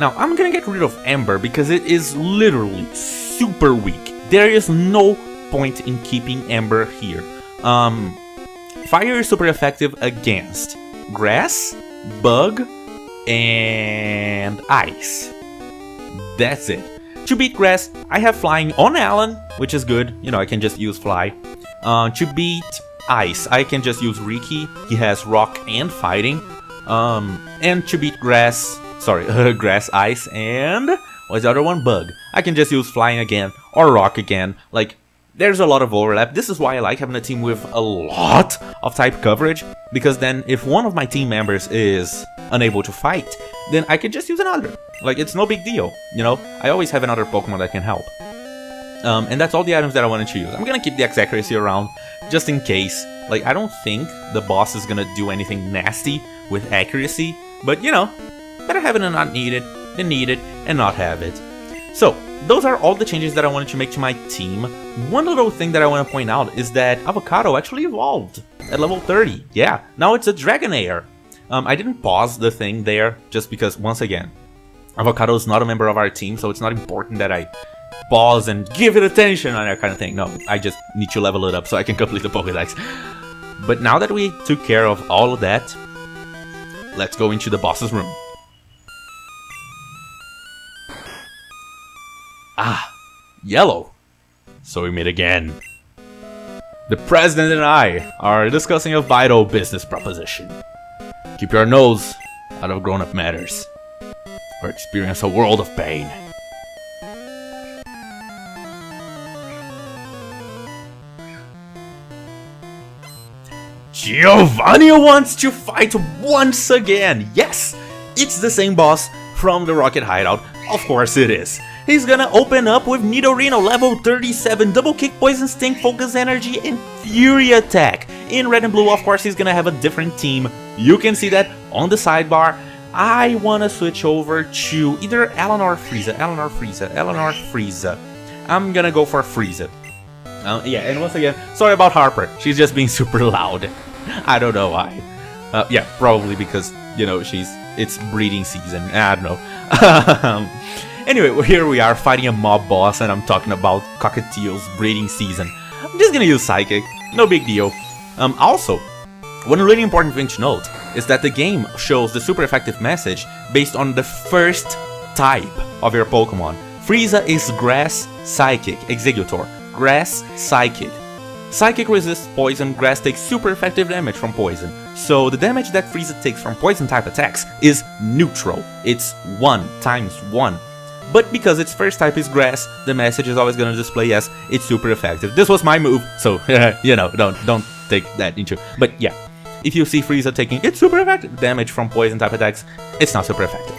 Now, I'm gonna get rid of Ember because it is literally super weak. There is no point in keeping Ember here. Fire is super effective against Grass, Bug, and Ice. That's it. To beat Grass, I have Flying on Alan, which is good. You know, I can just use Fly. To beat Ice, I can just use Ricky. He has Rock and Fighting. And to beat Grass, Grass, Ice, and what's the other one? Bug. I can just use Flying again, or Rock again. Like, there's a lot of overlap. This is why I like having a team with a lot of type coverage, because then if one of my team members is unable to fight, then I can just use another. Like, it's no big deal, you know? I always have another Pokemon that can help. And that's all the items that I wanted to use. I'm gonna keep the X-Accuracy around, just in case. Like, I don't think the boss is gonna do anything nasty with accuracy, but you know, better have it and not need it, than need it and not have it. So, those are all the changes that I wanted to make to my team. One little thing that I want to point out is that Avocado actually evolved at level 30. Yeah, now it's a Dragonair. I didn't pause the thing there, just because, once again, Avocado is not a member of our team, so it's not important that I pause and give it attention on that kind of thing. No, I just need to level it up so I can complete the Pokédex. But now that we took care of all of that, let's go into the boss's room. Ah, yellow. So we meet again. The president and I are discussing a vital business proposition. Keep your nose out of grown-up matters, or experience a world of pain. Giovanni wants to fight once again! Yes! It's the same boss from the Rocket Hideout. Of course it is. He's gonna open up with Nidorino level 37, Double Kick, Poison Sting, Focus Energy, and Fury Attack. In Red and Blue, of course, he's gonna have a different team. You can see that on the sidebar. I wanna switch over to either Alan or Frieza. Alan or Frieza. I'm gonna go for Frieza. Yeah, and once again, sorry about Harper. She's just being super loud. I don't know why. Yeah, probably because, you know, it's breeding season. I don't know. Anyway, here we are fighting a mob boss, and I'm talking about Cockatiel's breeding season. I'm just gonna use Psychic, no big deal. Also, one really important thing to note is that the game shows the super effective message based on the first type of your Pokemon. Frieza is Grass Psychic, Executor. Grass Psychic. Psychic resists poison, Grass takes super effective damage from poison. So the damage that Frieza takes from poison type attacks is neutral. It's 1 times 1. But because its first type is Grass, the message is always going to display as it's super effective. This was my move, so you know, don't take that into. But yeah, if you see Frieza taking its super effective damage from poison type attacks, it's not super effective.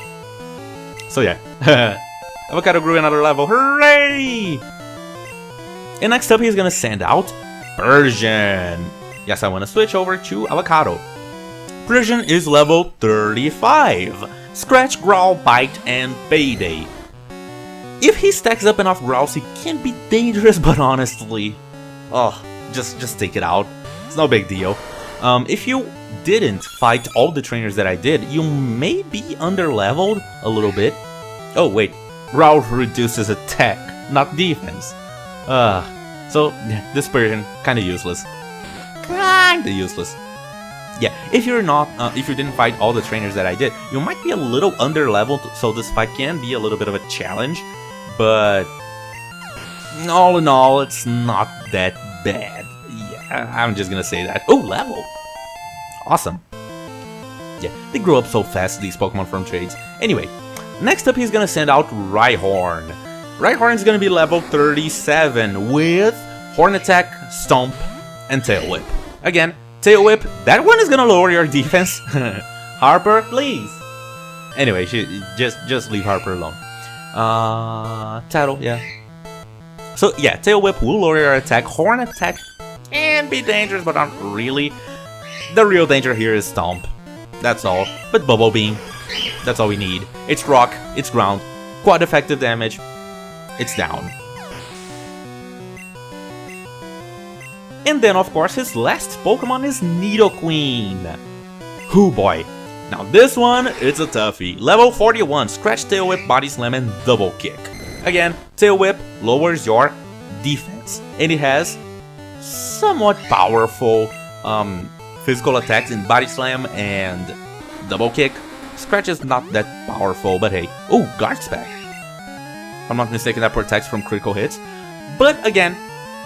So yeah, Avocado grew another level. Hooray! And next up, he's gonna send out Persian. Yes, I want to switch over to Avocado. Persian is level 35. Scratch, Growl, Bite, and Payday. If he stacks up enough Growls, he can be dangerous, but honestly, just take it out. It's no big deal. If you didn't fight all the trainers that I did, you may be underleveled a little bit. Oh wait, Growl reduces attack, not defense. So yeah, this Persian kinda useless. Kinda useless. Yeah, if you didn't fight all the trainers that I did, you might be a little underleveled, so this fight can be a little bit of a challenge. But all in all, it's not that bad. Yeah, I'm just gonna say that. Oh, level! Awesome. Yeah, they grow up so fast, these Pokemon from trades. Anyway, next up he's gonna send out Rhyhorn. Rhyhorn's gonna be level 37 with Horn Attack, Stomp, and Tail Whip. Again, Tail Whip, that one is gonna lower your defense. Harper, please. Anyway, just leave Harper alone. Tattle, yeah. So yeah, Tail Whip will lower your attack. Horn attack can be dangerous, but not really. The real danger here is Stomp. That's all. But Bubble Beam, that's all we need. It's rock, it's ground, quad effective damage. It's down. And then, of course, his last Pokemon is Nidoqueen. Hoo boy. Now this one, it's a toughie. Level 41, Scratch, Tail Whip, Body Slam, and Double Kick. Again, Tail Whip lowers your defense. And it has somewhat powerful physical attacks in Body Slam and Double Kick. Scratch is not that powerful, but hey. Oh, Guard Spec. If I'm not mistaken, that protects from critical hits. But again,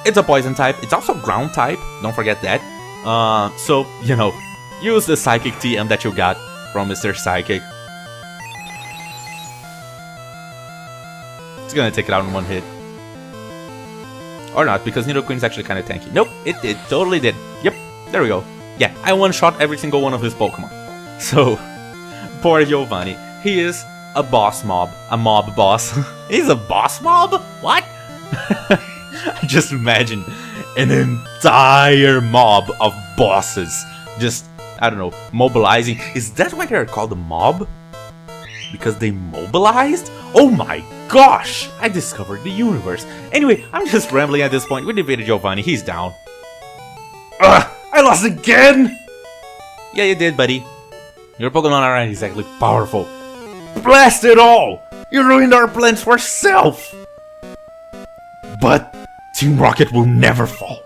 it's a poison type. It's also ground type. Don't forget that. So, you know, use the Psychic TM that you got from Mr. Psychic. It's gonna take it out in one hit. Or not, because Nidoqueen's actually kind of tanky. Nope, it totally did. Yep, there we go. Yeah, I one-shot every single one of his Pokemon. So, poor Giovanni. He is a boss mob. A mob boss. He's a boss mob? What? I just imagine an entire mob of bosses just, I don't know, mobilizing. Is that why they're called a mob? Because they mobilized? Oh my gosh! I discovered the universe. Anyway, I'm just rambling at this point. We defeated Giovanni. He's down. Ugh! I lost again! Yeah, you did, buddy. Your Pokemon aren't exactly powerful. Blast it all! You ruined our plans for self! But Team Rocket will never fall.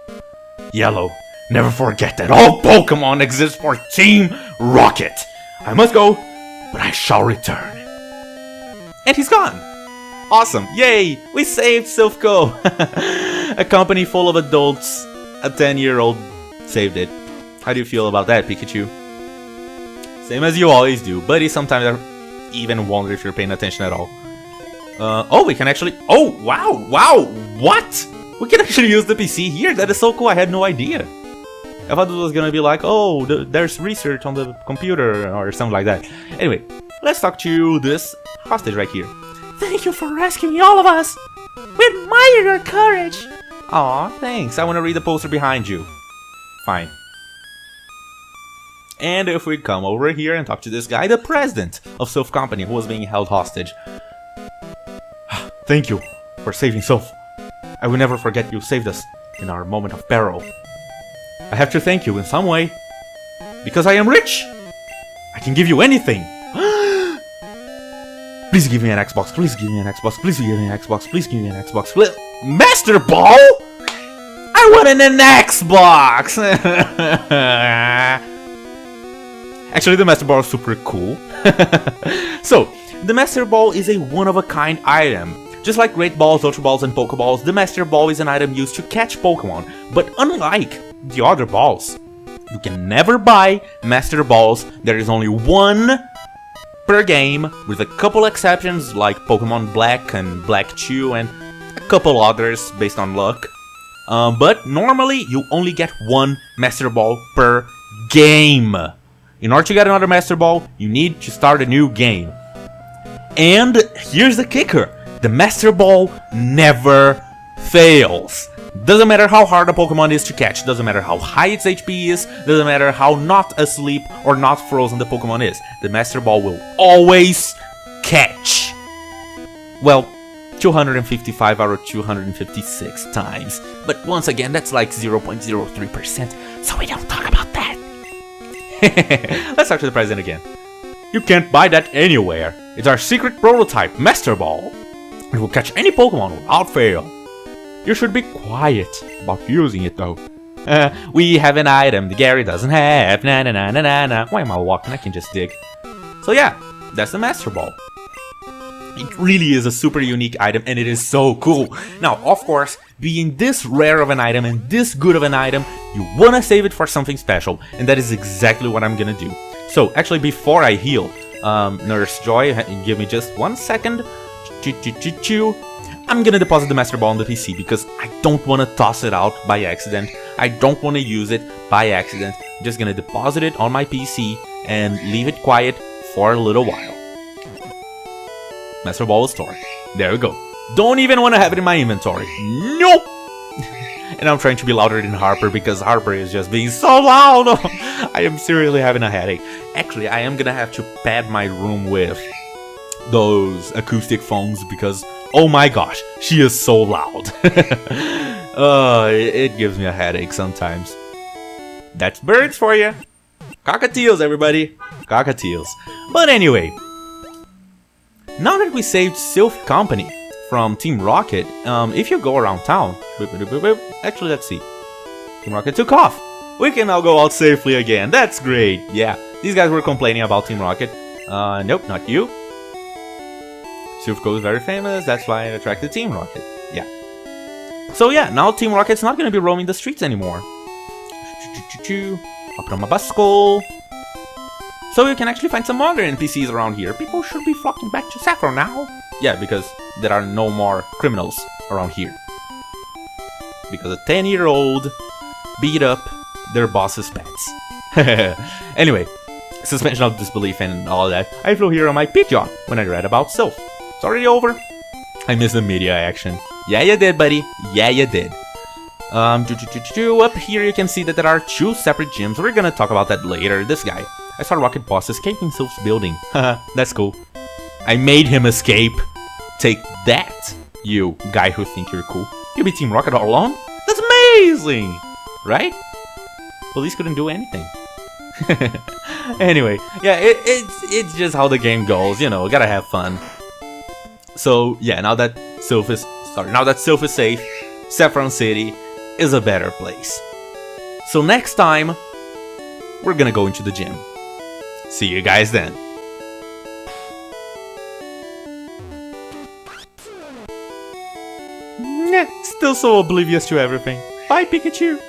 Yellow, never forget that all Pokemon exist for Team Rocket. I must go, but I shall return. And he's gone. Awesome. Yay! We saved Silphco. A company full of adults. A 10-year-old saved it. How do you feel about that, Pikachu? Same as you always do, buddy. Sometimes I even wonder if you're paying attention at all. Oh, we can actually... Oh, wow, wow, what? We can actually use the PC here? That is so cool, I had no idea. I thought it was gonna be like, oh, there's research on the computer or something like that. Anyway, let's talk to this hostage right here. Thank you for rescuing all of us. We admire your courage. Aw, thanks. I want to read the poster behind you. Fine. And if we come over here and talk to this guy, the president of Silph Company, who was being held hostage. Thank you for saving Silph. I will never forget you saved us in our moment of peril. I have to thank you in some way. Because I am rich. I can give you anything. Please give me an Xbox. Please give me an Xbox. Please give me an Xbox. Please give me an Xbox. Master Ball? I wanted an Xbox! Actually, the Master Ball is super cool. So, the Master Ball is a one-of-a-kind item. Just like Great Balls, Ultra Balls, and Pokeballs, the Master Ball is an item used to catch Pokemon. But unlike the other balls, you can never buy Master Balls. There is only one per game, with a couple exceptions like Pokemon Black and Black 2 and a couple others based on luck. But normally you only get one Master Ball per game. In order to get another Master Ball, you need to start a new game. And here's the kicker. The Master Ball never fails. Doesn't matter how hard a Pokemon is to catch, doesn't matter how high its HP is, doesn't matter how not asleep or not frozen the Pokemon is. The Master Ball will always catch. Well, 255 out of 256 times. But once again, that's like 0.03%, so we don't talk about that. Let's talk to the president again. You can't buy that anywhere. It's our secret prototype, Master Ball. It will catch any Pokemon without fail. You should be quiet about using it though. We have an item that Gary doesn't have. Na na na na na na. Why am I walking? I can just dig. So yeah, that's the Master Ball. It really is a super unique item and it is so cool. Now, of course, being this rare of an item and this good of an item, you wanna save it for something special. And that is exactly what I'm gonna do. So, actually, before I heal, Nurse Joy, give me just 1 second. I'm gonna deposit the Master Ball on the PC because I don't want to toss it out by accident. I don't want to use it by accident. Just gonna deposit it on my PC and leave it quiet for a little while. Master Ball store. There we go. Don't even want to have it in my inventory. Nope! And I'm trying to be louder than Harper because Harper is just being so loud. I am seriously having a headache. Actually, I am gonna have to pad my room with those acoustic phones because, oh my gosh, she is so loud. It gives me a headache sometimes. That's birds for you. Cockatiels, everybody. Cockatiels. But anyway, now that we saved Sylph Company from Team Rocket, if you go around town... Actually, let's see. Team Rocket took off. We can now go out safely again. That's great. Yeah, these guys were complaining about Team Rocket. Nope, not you. Sylph is very famous. That's why I attracted Team Rocket. Yeah. So yeah, now Team Rocket's not going to be roaming the streets anymore. Up on my bicycle. So you can actually find some other NPCs around here. People should be flocking back to Saffron now. Yeah, because there are no more criminals around here. Because a 10-year-old beat up their boss's pets. Anyway, suspension of disbelief and all that. I flew here on my pit yacht when I read about Sylph. It's already over. I missed the media action. Yeah, you did, buddy. Yeah, you did. Up here you can see that there are 2 separate gyms. We're gonna talk about that later. This guy. I saw Rocket Boss escaping Sylph's building. Haha, that's cool. I made him escape. Take that, you guy who think you're cool. You beat Team Rocket all alone? That's amazing! Right? Police couldn't do anything. Anyway, yeah, it's just how the game goes, you know, gotta have fun. So, yeah, now that Sylph is safe, Saffron City is a better place. So next time, we're gonna go into the gym. See you guys then. Still so oblivious to everything. Bye, Pikachu!